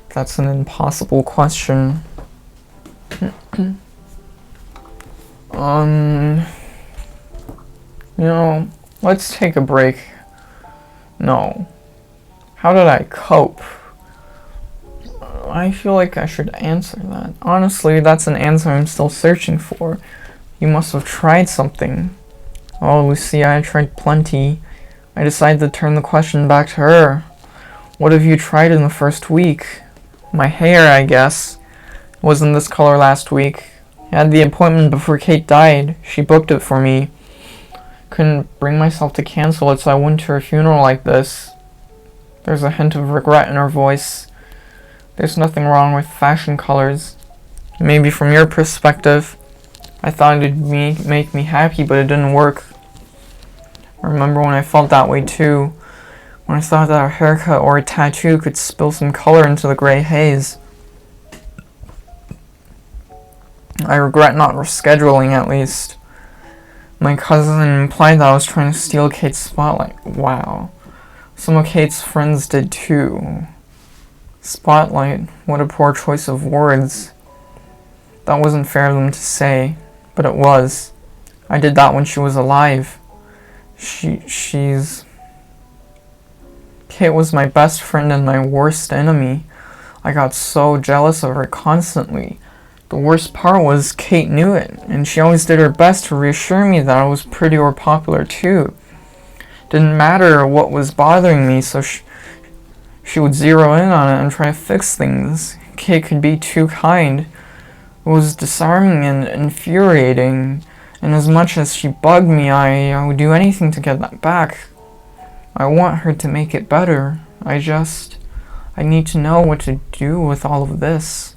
That's an impossible question. Let's take a break. No. How did I cope? I feel like I should answer that. Honestly, that's an answer I'm still searching for. You must have tried something. Oh, Lucia, I tried plenty. I decided to turn the question back to her. What have you tried in the first week? My hair, I guess. It wasn't this color last week. I had the appointment before Kate died. She booked it for me. Couldn't bring myself to cancel it, so I went to her funeral like this. There's a hint of regret in her voice. There's nothing wrong with fashion colors. Maybe from your perspective, I thought it'd make me happy, but it didn't work. I remember when I felt that way too. When I thought that a haircut or a tattoo could spill some color into the gray haze. I regret not rescheduling, at least. My cousin implied that I was trying to steal Kate's spotlight. Wow. Some of Kate's friends did too. Spotlight, what a poor choice of words. That wasn't fair of them to say, but it was. I did that when she was alive. Kate was my best friend and my worst enemy. I got so jealous of her constantly. The worst part was Kate knew it, and she always did her best to reassure me that I was pretty or popular too. Didn't matter what was bothering me, so she would zero in on it and try to fix things. Kate could be too kind. It was disarming and infuriating, and as much as she bugged me, I would do anything to get that back. I want her to make it better. I need to know what to do with all of this.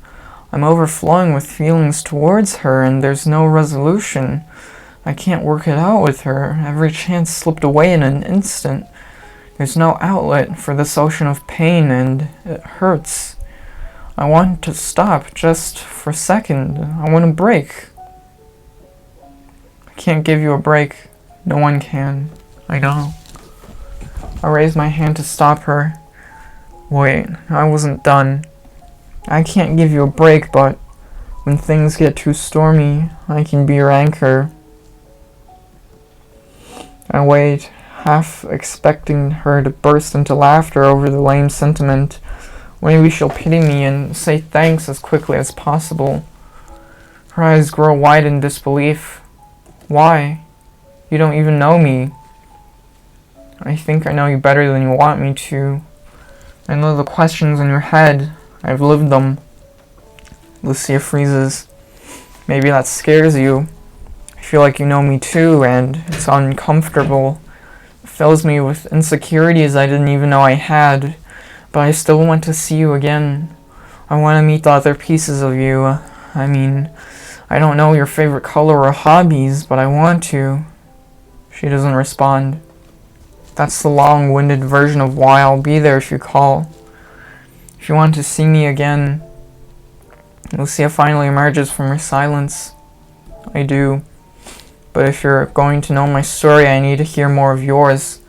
I'm overflowing with feelings towards her, and there's no resolution. I can't work it out with her. Every chance slipped away in an instant. There's no outlet for this ocean of pain, and it hurts. I want to stop just for a second. I want a break. I can't give you a break. No one can. I know. I raised my hand to stop her. Wait, I wasn't done. I can't give you a break, but when things get too stormy, I can be your anchor. I wait, half expecting her to burst into laughter over the lame sentiment. Maybe she'll pity me and say thanks as quickly as possible. Her eyes grow wide in disbelief. Why? You don't even know me. I think I know you better than you want me to. I know the questions in your head. I've lived them. Lucia freezes. Maybe that scares you. I feel like you know me too, and it's uncomfortable. It fills me with insecurities I didn't even know I had, but I still want to see you again. I want to meet the other pieces of you. I don't know your favorite color or hobbies, but I want to. She doesn't respond. That's the long-winded version of why I'll be there if you call. If you want to see me again. Lucia finally emerges from her silence. I do. But if you're going to know my story, I need to hear more of yours.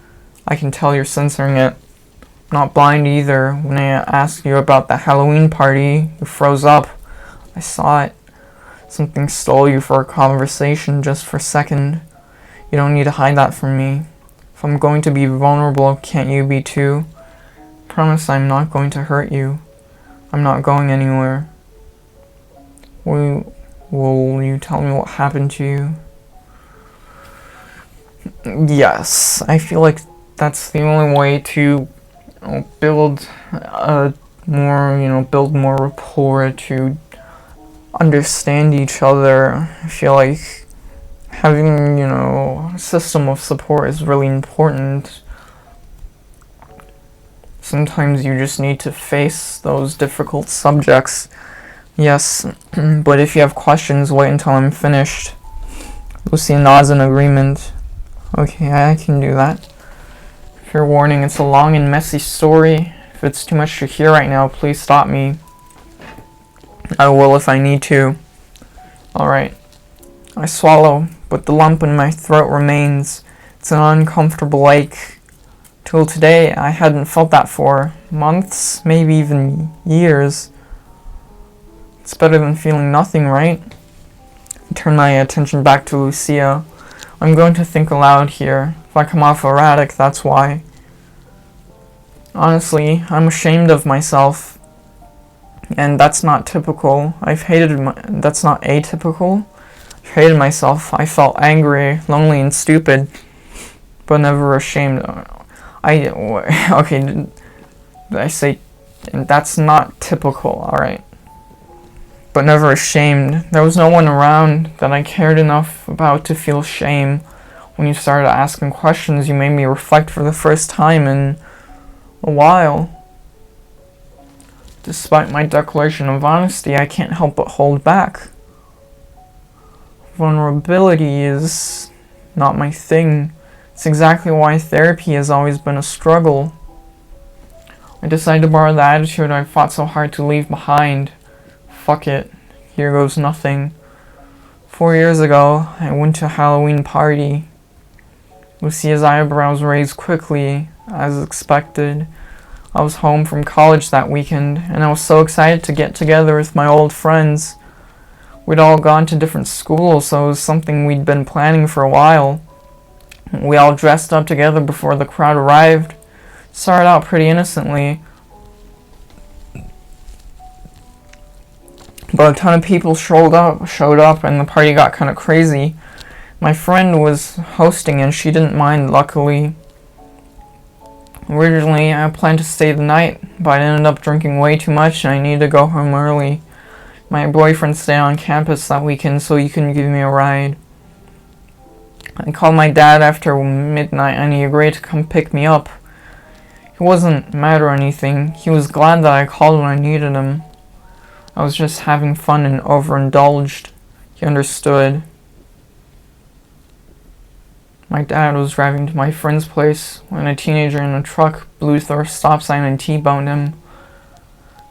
I can tell you're censoring it. I'm not blind either. When I asked you about the Halloween party, you froze up. I saw it. Something stole you for a conversation just for a second. You don't need to hide that from me. If I'm going to be vulnerable, can't you be too? Promise I'm not going to hurt you. I'm not going anywhere. Will you tell me what happened to you? Yes, I feel like that's the only way to build more rapport, to understand each other. I feel like having, a system of support is really important. Sometimes you just need to face those difficult subjects. Yes, but if you have questions, wait until I'm finished. Lucy nods in agreement. Okay, I can do that. Fair warning, it's a long and messy story. If it's too much to hear right now, please stop me. I will if I need to. Alright. I swallow, but the lump in my throat remains. It's an uncomfortable ache. Till today, I hadn't felt that for months, maybe even years. It's better than feeling nothing, right? I turn my attention back to Lucia. I'm going to think aloud here. If I come off erratic, that's why. Honestly, I'm ashamed of myself. And that's not typical. That's not atypical. I hated myself. I felt angry, lonely, and stupid, but never ashamed. Okay, did I say, and that's not typical, alright. But never ashamed. There was no one around that I cared enough about to feel shame. When you started asking questions, you made me reflect for the first time in a while. Despite my declaration of honesty, I can't help but hold back. Vulnerability is not my thing. It's exactly why therapy has always been a struggle. I decided to borrow the attitude I fought so hard to leave behind. Fuck it. Here goes nothing. 4 years ago, I went to a Halloween party. Lucia's eyebrows raised quickly, as expected. I was home from college that weekend, and I was so excited to get together with my old friends. We'd all gone to different schools, so it was something we'd been planning for a while. We all dressed up together before the crowd arrived. Started out pretty innocently, but a ton of people showed up, and the party got kind of crazy. My friend was hosting, and she didn't mind, luckily. Originally, I planned to stay the night, but I ended up drinking way too much, and I needed to go home early. My boyfriend stayed on campus that weekend, so he couldn't give me a ride. I called my dad after midnight, and he agreed to come pick me up. He wasn't mad or anything. He was glad that I called when I needed him. I was just having fun and overindulged. He understood. My dad was driving to my friend's place when a teenager in a truck blew through a stop sign and T-boned him.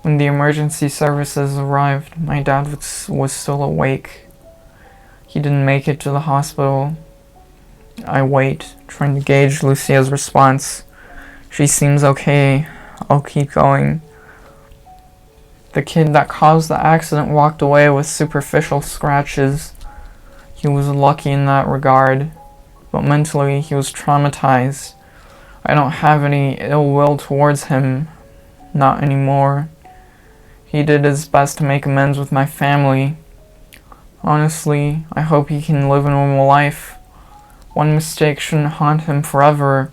When the emergency services arrived, my dad was still awake. He didn't make it to the hospital. I wait, trying to gauge Lucia's response. She seems okay. I'll keep going. The kid that caused the accident walked away with superficial scratches. He was lucky in that regard, but mentally he was traumatized. I don't have any ill will towards him. Not anymore. He did his best to make amends with my family. Honestly, I hope he can live a normal life. One mistake shouldn't haunt him forever.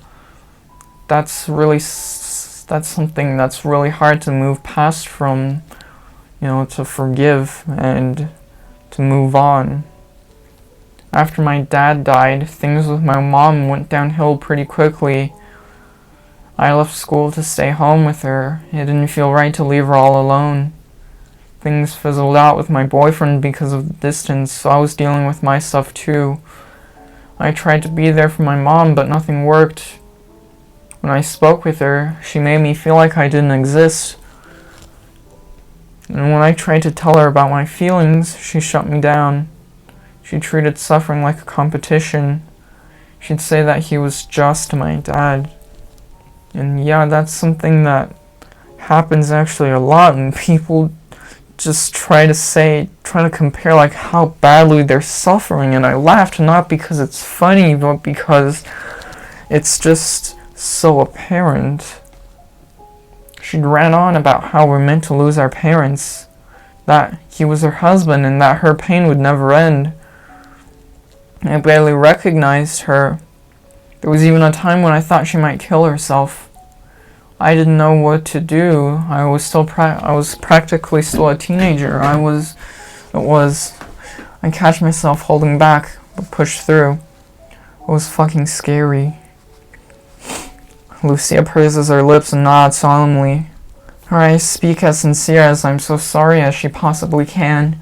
That's something that's really hard to move past from, to forgive and to move on. After my dad died, things with my mom went downhill pretty quickly. I left school to stay home with her. It didn't feel right to leave her all alone. Things fizzled out with my boyfriend because of the distance, so I was dealing with my stuff too. I tried to be there for my mom, but nothing worked. When I spoke with her, she made me feel like I didn't exist. And when I tried to tell her about my feelings, she shut me down. She treated suffering like a competition. She'd say that he was just my dad. And yeah, that's something that happens actually a lot, and people just try to compare like how badly they're suffering, and I laughed not because it's funny, but because it's just so apparent. She ran on about how we're meant to lose our parents, that he was her husband, and that her pain would never end. I barely recognized her. There was even a time when I thought she might kill herself. I didn't know what to do. I was practically still a teenager. I catch myself holding back, but pushed through. It was fucking scary. Lucia purses her lips and nods solemnly. Her eyes speak as sincere as I'm so sorry as she possibly can,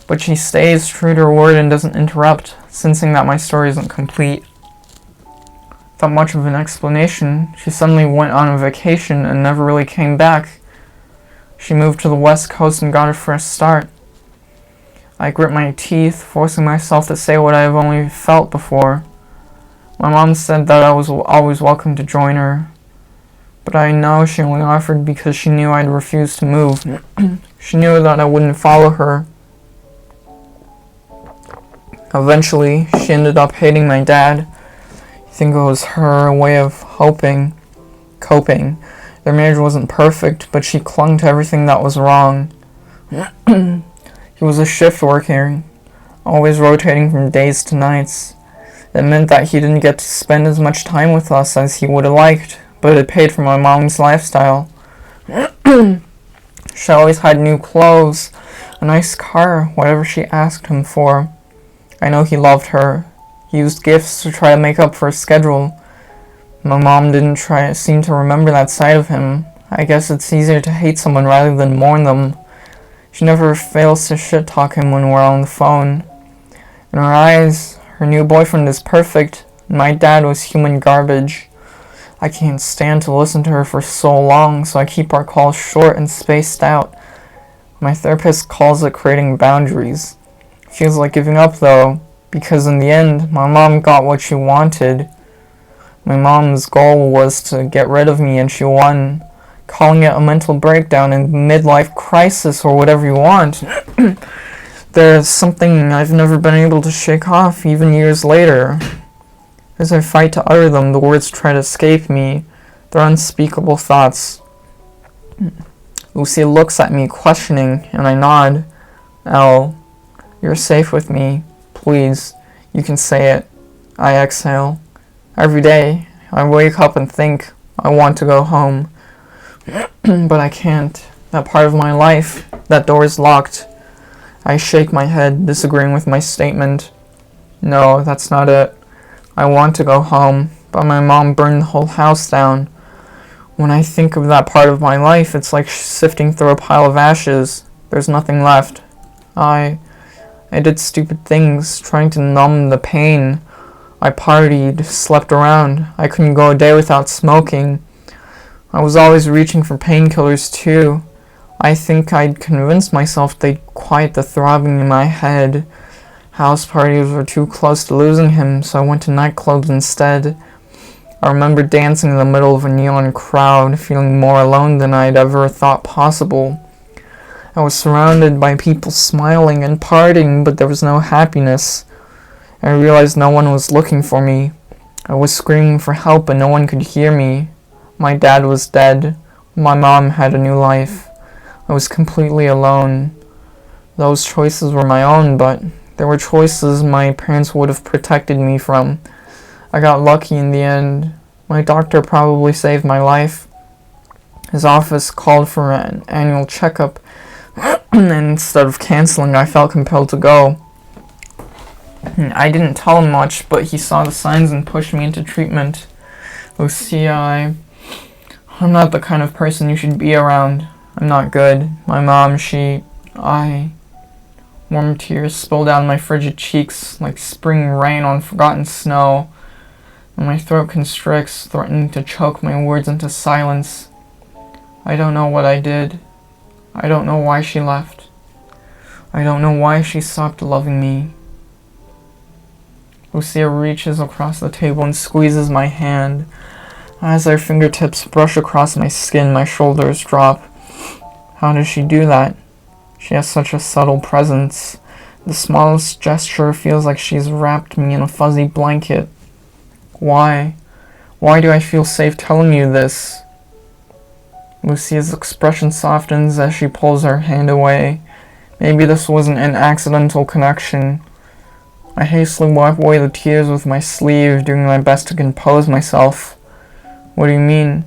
but she stays true to her word and doesn't interrupt, sensing that my story isn't complete. Without much of an explanation, she suddenly went on a vacation and never really came back. She moved to the West Coast and got a fresh start. I grit my teeth, forcing myself to say what I have only felt before. My mom said that I was always welcome to join her, but I know she only offered because she knew I'd refuse to move. She knew that I wouldn't follow her. Eventually, she ended up hating my dad. I think it was her way of coping. Their marriage wasn't perfect, but she clung to everything that was wrong. He was a shift worker. always rotating from days to nights. It meant that he didn't get to spend as much time with us as he would have liked, but it paid for my mom's lifestyle. She always had new clothes, a nice car, whatever she asked him for. I know he loved her. He used gifts to try to make up for his schedule. My mom didn't seem to remember that side of him. I guess it's easier to hate someone rather than mourn them. She never fails to shit-talk him when we're on the phone. In her eyes, her new boyfriend is perfect, and my dad was human garbage. I can't stand to listen to her for so long, so I keep our calls short and spaced out. My therapist calls it creating boundaries. Feels like giving up though, because in the end, my mom got what she wanted. My mom's goal was to get rid of me, and she won. Calling it a mental breakdown and midlife crisis or whatever you want. There's something I've never been able to shake off, even years later. As I fight to utter them, the words try to escape me. They're unspeakable thoughts. Lucia looks at me, questioning, and I nod. Elle, you're safe with me. Please, you can say it. I exhale. Every day, I wake up and think, I want to go home. But I can't. That part of my life, that door is locked. I shake my head, disagreeing with my statement. No, that's not it. I want to go home, but my mom burned the whole house down. When I think of that part of my life, it's like sifting through a pile of ashes. There's nothing left. I did stupid things, trying to numb the pain. I partied, slept around. I couldn't go a day without smoking. I was always reaching for painkillers too. I think I'd convinced myself they'd quiet the throbbing in my head. House parties were too close to losing him, so I went to nightclubs instead. I remember dancing in the middle of a neon crowd, feeling more alone than I'd ever thought possible. I was surrounded by people smiling and partying, but there was no happiness. I realized no one was looking for me. I was screaming for help and no one could hear me. My dad was dead. My mom had a new life. I was completely alone. Those choices were my own, but there were choices my parents would have protected me from. I got lucky in the end. My doctor probably saved my life. His office called for an annual checkup, and instead of canceling, I felt compelled to go. I didn't tell him much, but he saw the signs and pushed me into treatment. Lucia, I'm not the kind of person you should be around. I'm not good. My mom, warm tears spill down my frigid cheeks like spring rain on forgotten snow, and my throat constricts, threatening to choke my words into silence. I don't know what I did. I don't know why she left. I don't know why she stopped loving me. Lucia reaches across the table and squeezes my hand. As her fingertips brush across my skin, my shoulders drop. How does she do that? She has such a subtle presence. The smallest gesture feels like she's wrapped me in a fuzzy blanket. Why? Why do I feel safe telling you this? Lucia's expression softens as she pulls her hand away. Maybe this wasn't an accidental connection. I hastily wipe away the tears with my sleeve, doing my best to compose myself. What do you mean?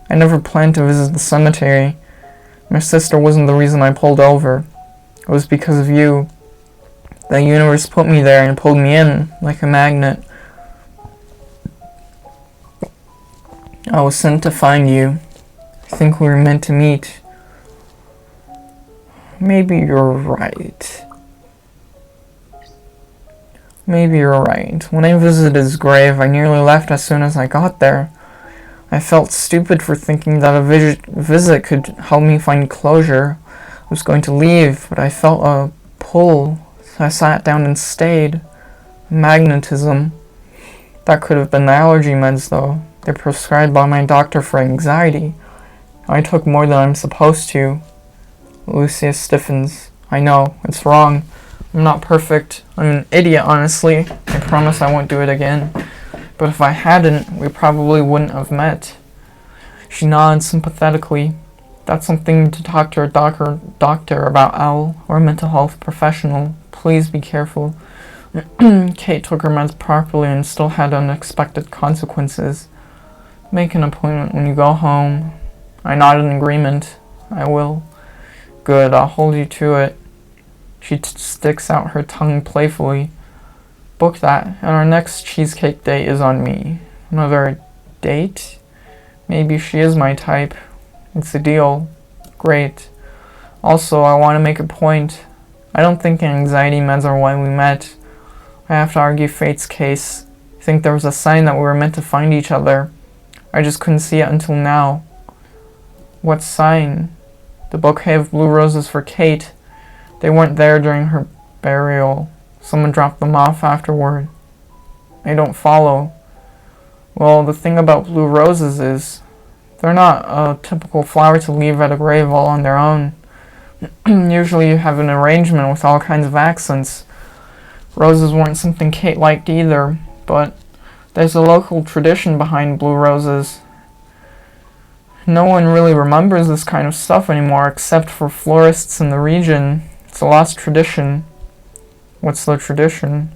I never planned to visit the cemetery. My sister wasn't the reason I pulled over. It was because of you. The universe put me there and pulled me in, like a magnet. I was sent to find you. I think we were meant to meet. Maybe you're right. Maybe you're right. When I visited his grave, I nearly left as soon as I got there. I felt stupid for thinking that a visit could help me find closure. I was going to leave, but I felt a pull, so I sat down and stayed. Magnetism. That could have been the allergy meds, though. They're prescribed by my doctor for anxiety. I took more than I'm supposed to. Lucia stiffens. I know, it's wrong. I'm not perfect. I'm an idiot, honestly. I promise I won't do it again. But if I hadn't, we probably wouldn't have met. She nods sympathetically. That's something to talk to a doctor about, Elle, or a mental health professional. Please be careful. Kate took her meds properly and still had unexpected consequences. Make an appointment when you go home. I nodded in agreement. I will. Good, I'll hold you to it. She sticks out her tongue playfully. Book that, and our next cheesecake date is on me. Another date? Maybe she is my type. It's a deal. Great. Also, I want to make a point. I don't think anxiety meds are why we met. I have to argue fate's case. I think there was a sign that we were meant to find each other. I just couldn't see it until now. What sign? The bouquet of blue roses for Kate. They weren't there during her burial. Someone dropped them off afterward. I don't follow. Well, the thing about blue roses is they're not a typical flower to leave at a grave all on their own. Usually you have an arrangement with all kinds of accents. Roses weren't something Kate liked either, but there's a local tradition behind blue roses. No one really remembers this kind of stuff anymore except for florists in the region. It's a lost tradition. What's the tradition?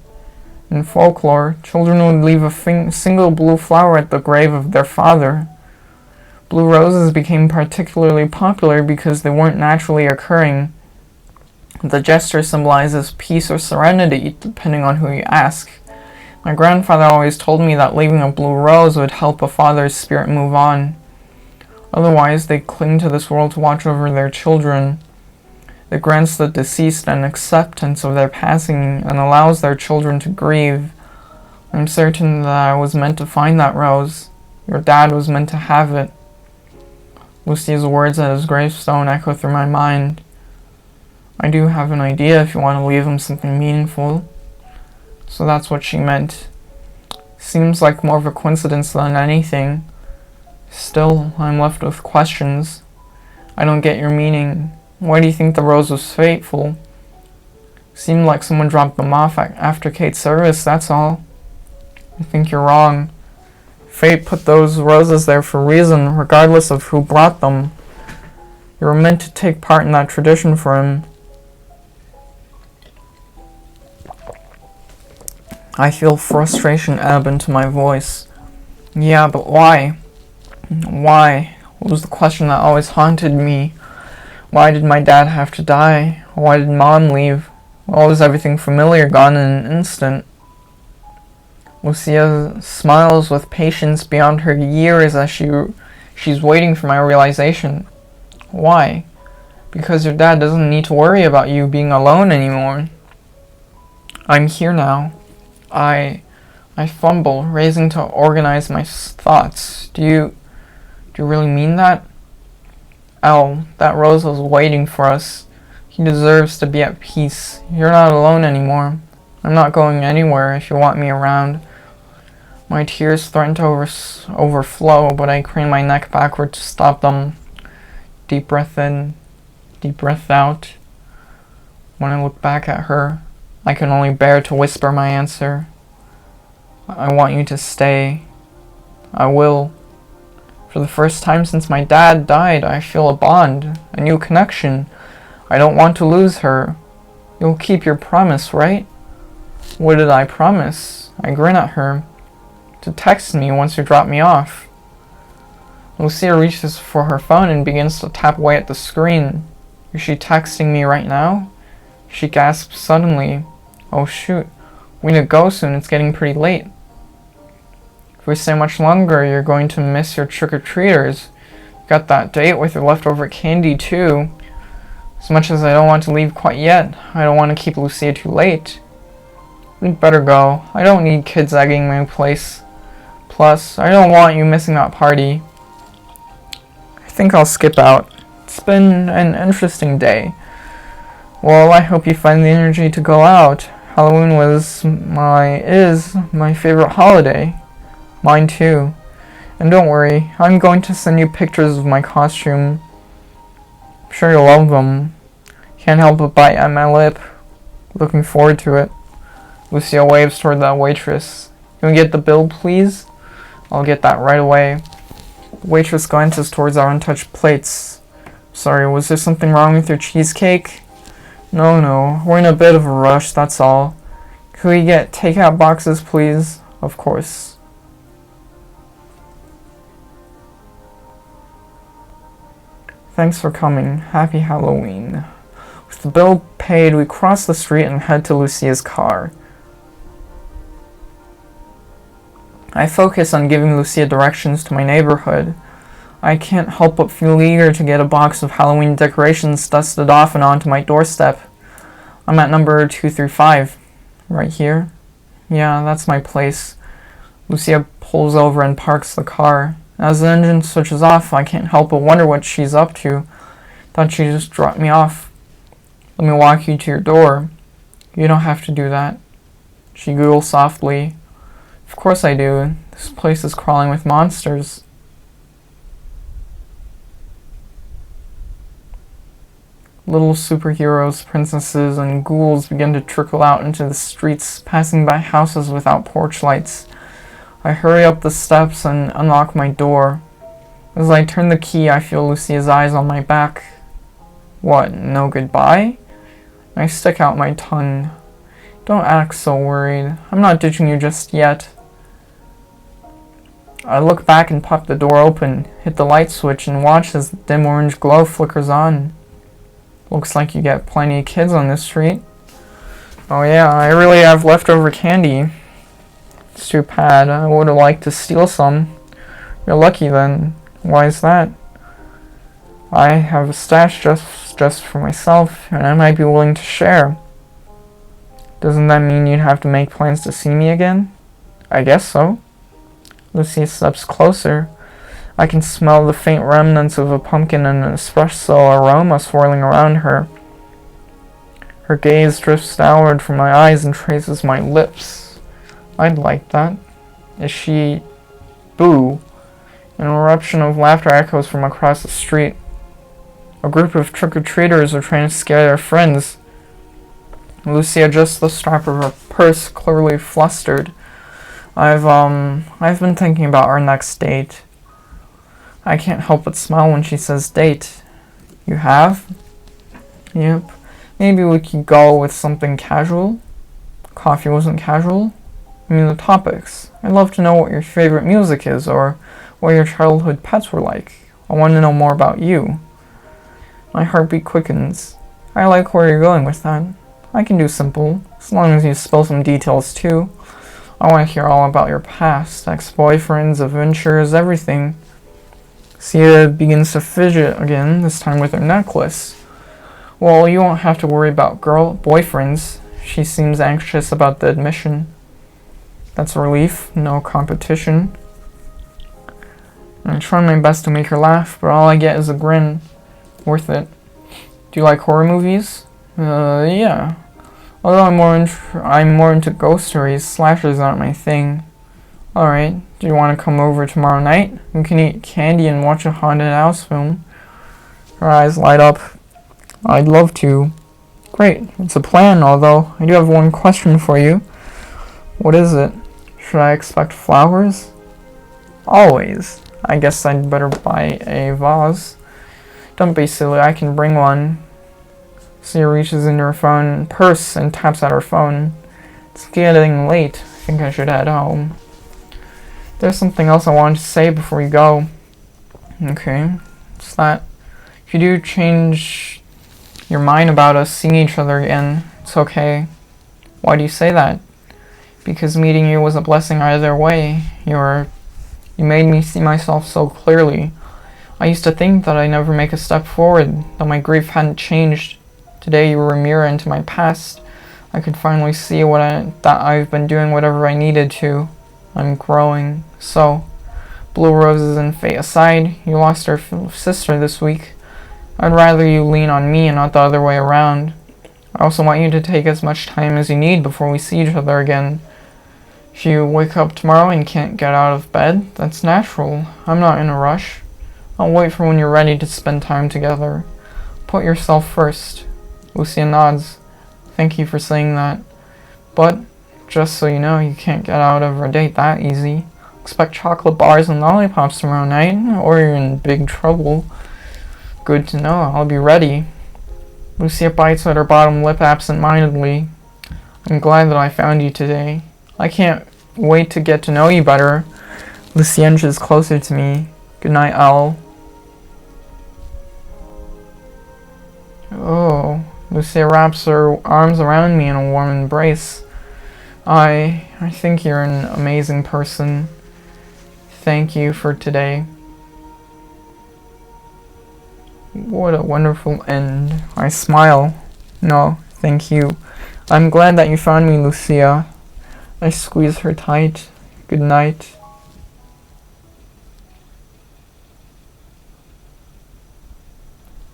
In folklore, children would leave a single blue flower at the grave of their father. Blue roses became particularly popular because they weren't naturally occurring. The gesture symbolizes peace or serenity, depending on who you ask. My grandfather always told me that leaving a blue rose would help a father's spirit move on. Otherwise, they cling to this world to watch over their children. It grants the deceased an acceptance of their passing and allows their children to grieve. I'm certain that I was meant to find that rose. Your dad was meant to have it. Lucy's words at his gravestone echo through my mind. I do have an idea if you want to leave him something meaningful. So that's what she meant. Seems like more of a coincidence than anything. Still, I'm left with questions. I don't get your meaning. Why do you think the rose was fateful? Seemed like someone dropped them off after Kate's service, that's all. I think you're wrong. Fate put those roses there for a reason, regardless of who brought them. You were meant to take part in that tradition for him. I feel frustration ebb into my voice. Yeah, but why? Why? What was the question that always haunted me? Why did my dad have to die? Why did Mom leave? Why was everything familiar gone in an instant? Lucia smiles with patience beyond her years as she's waiting for my realization. Why? Because your dad doesn't need to worry about you being alone anymore. I'm here now. I fumble, raising to organize my thoughts. Do you really mean that? Al, that rose was waiting for us. He deserves to be at peace. You're not alone anymore. I'm not going anywhere if you want me around. My tears threaten to overflow, but I crane my neck backward to stop them. Deep breath in, deep breath out. When I look back at her, I can only bear to whisper my answer. I want you to stay. I will. For the first time since my dad died, I feel a bond, a new connection. I don't want to lose her. You'll keep your promise, right? What did I promise? I grin at her. To text me once you drop me off. Lucia reaches for her phone and begins to tap away at the screen. Is she texting me right now? She gasps suddenly. Oh shoot, we need to go soon, it's getting pretty late. If we stay much longer, you're going to miss your trick-or-treaters. Got that date with your leftover candy too. As much as I don't want to leave quite yet, I don't want to keep Lucia too late. We'd better go. I don't need kids egging my place. Plus, I don't want you missing that party. I think I'll skip out. It's been an interesting day. Well, I hope you find the energy to go out. Halloween is my favorite holiday. Mine too. And don't worry, I'm going to send you pictures of my costume. I'm sure you'll love them. Can't help but bite at my lip. Looking forward to it. Lucia waves toward the waitress. Can we get the bill, please? I'll get that right away. The waitress glances towards our untouched plates. Sorry, was there something wrong with your cheesecake? No, we're in a bit of a rush, that's all. Could we get takeout boxes, please? Of course. Thanks for coming. Happy Halloween. With the bill paid, we cross the street and head to Lucia's car. I focus on giving Lucia directions to my neighborhood. I can't help but feel eager to get a box of Halloween decorations dusted off and onto my doorstep. I'm at number 235. Right here? Yeah, that's my place. Lucia pulls over and parks the car. As the engine switches off, I can't help but wonder what she's up to. Thought she just dropped me off. Let me walk you to your door. You don't have to do that. She giggles softly. Of course I do. This place is crawling with monsters. Little superheroes, princesses, and ghouls begin to trickle out into the streets, passing by houses without porch lights. I hurry up the steps and unlock my door. As I turn the key, I feel Lucia's eyes on my back. What, no goodbye? I stick out my tongue. Don't act so worried. I'm not ditching you just yet. I look back and pop the door open, hit the light switch, and watch as the dim orange glow flickers on. Looks like you get plenty of kids on this street. Oh yeah, I really have leftover candy. It's too bad. I would have liked to steal some. You're lucky then. Why is that? I have a stash just for myself, and I might be willing to share. Doesn't that mean you'd have to make plans to see me again? I guess so. Lucia steps closer. I can smell the faint remnants of a pumpkin and an espresso aroma swirling around her. Her gaze drifts downward from my eyes and traces my lips. I'd like that. Is she... Boo. An eruption of laughter echoes from across the street. A group of trick-or-treaters are trying to scare their friends. Lucia adjusts the strap of her purse, clearly flustered. I've been thinking about our next date. I can't help but smile when she says date. You have? Yep. Maybe we could go with something casual? Coffee wasn't casual? I mean the topics. I'd love to know what your favorite music is, or what your childhood pets were like. I want to know more about you. My heartbeat quickens. I like where you're going with that. I can do simple, as long as you spill some details too. I want to hear all about your past, ex-boyfriends, adventures, everything. Sia begins to fidget again, this time with her necklace. Well, you won't have to worry about boyfriends. She seems anxious about the admission. That's a relief, no competition. I'm trying my best to make her laugh, but all I get is a grin. Worth it. Do you like horror movies? Yeah. Although I'm more into ghost stories, slashers aren't my thing. Alright, do you want to come over tomorrow night? We can eat candy and watch a haunted house film. Her eyes light up. I'd love to. Great, it's a plan, although I do have one question for you. What is it? Should I expect flowers? Always. I guess I'd better buy a vase. Don't be silly, I can bring one. Sia reaches into her purse and taps at her phone. It's getting late. I think I should head home. There's something else I wanted to say before you go. Okay, what's that? If you do change your mind about us seeing each other again, it's okay. Why do you say that? Because meeting you was a blessing either way. You made me see myself so clearly. I used to think that I'd never make a step forward, that my grief hadn't changed. Today you were a mirror into my past. I could finally see that I've been doing whatever I needed to. I'm growing. So, blue roses and fate aside, you lost our sister this week. I'd rather you lean on me and not the other way around. I also want you to take as much time as you need before we see each other again. If you wake up tomorrow and can't get out of bed, that's natural. I'm not in a rush. I'll wait for when you're ready to spend time together. Put yourself first. Lucia nods. Thank you for saying that. But, just so you know, you can't get out of our date that easy. Expect chocolate bars and lollipops tomorrow night, or you're in big trouble. Good to know, I'll be ready. Lucia bites at her bottom lip absent-mindedly. I'm glad that I found you today. I can't wait to get to know you better. Lucia inches closer to me. Good night, Owl. Oh, Lucia wraps her arms around me in a warm embrace. I think you're an amazing person. Thank you for today. What a wonderful end. I smile. No, thank you. I'm glad that you found me, Lucia. I squeeze her tight. Good night.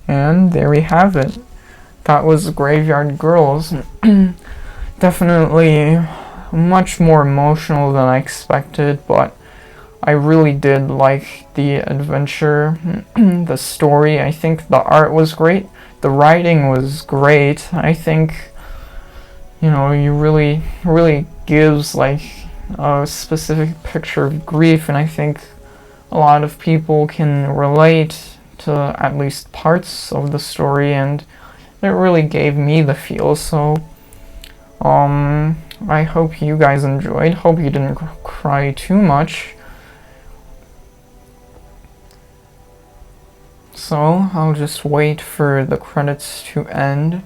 And there we have it. That was Graveyard Girls. Definitely much more emotional than I expected, but I really did like the adventure, the story. I think the art was great. The writing was great. I think, you know, you really gives like a specific picture of grief, and I think a lot of people can relate to at least parts of the story, and it really gave me the feel. So I hope you guys enjoyed. Hope you didn't cry too much. So I'll just wait for the credits to end.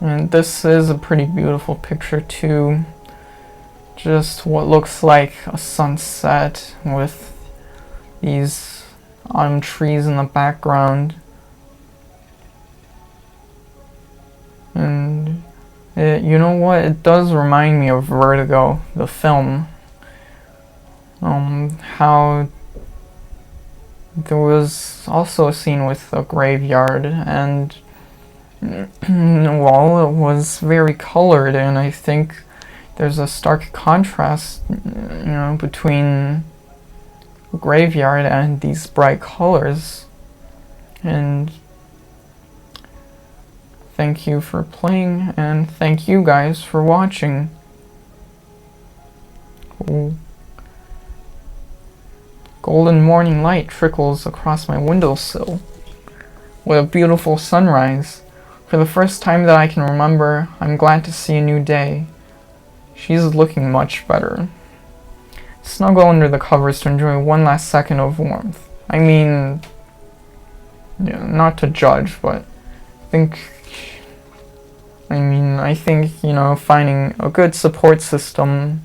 And this is a pretty beautiful picture too. Just what looks like a sunset with these autumn trees in the background. And you know what? It does remind me of Vertigo, the film. How there was also a scene with a graveyard, and well, it was very colored, and I think there's a stark contrast, you know, between graveyard and these bright colors. And thank you for playing, and thank you guys for watching. Ooh. Golden morning light trickles across my windowsill. What a beautiful sunrise. For the first time that I can remember, I'm glad to see a new day. She's looking much better. Snuggle under the covers to enjoy one last second of warmth. I mean, yeah, not to judge, but I think, you know, finding a good support system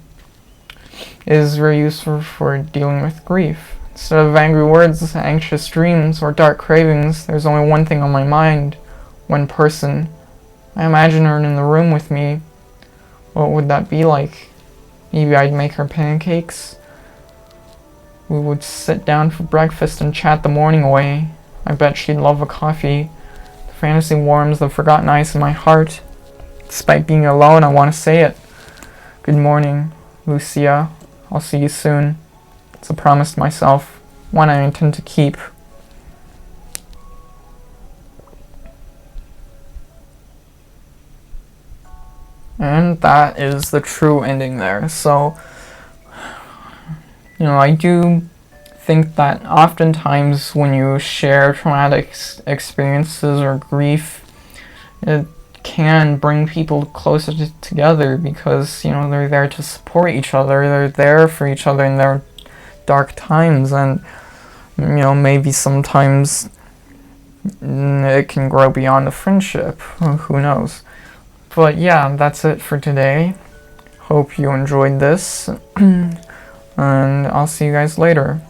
is very useful for dealing with grief. Instead of angry words, anxious dreams, or dark cravings, there's only one thing on my mind. One person. I imagine her in the room with me. What would that be like? Maybe I'd make her pancakes. We would sit down for breakfast and chat the morning away. I bet she'd love a coffee. The fantasy warms the forgotten ice in my heart. Despite being alone, I want to say it. Good morning, Lucia. I'll see you soon. It's a promise to myself, one I intend to keep. And that is the true ending there. So, you know, I do think that oftentimes when you share traumatic experiences or grief, it can bring people closer together, because, you know, they're there to support each other. They're there for each other in their dark times, and, you know, maybe sometimes it can grow beyond a friendship. Who knows? But yeah, that's it for today. Hope you enjoyed this, and I'll see you guys later.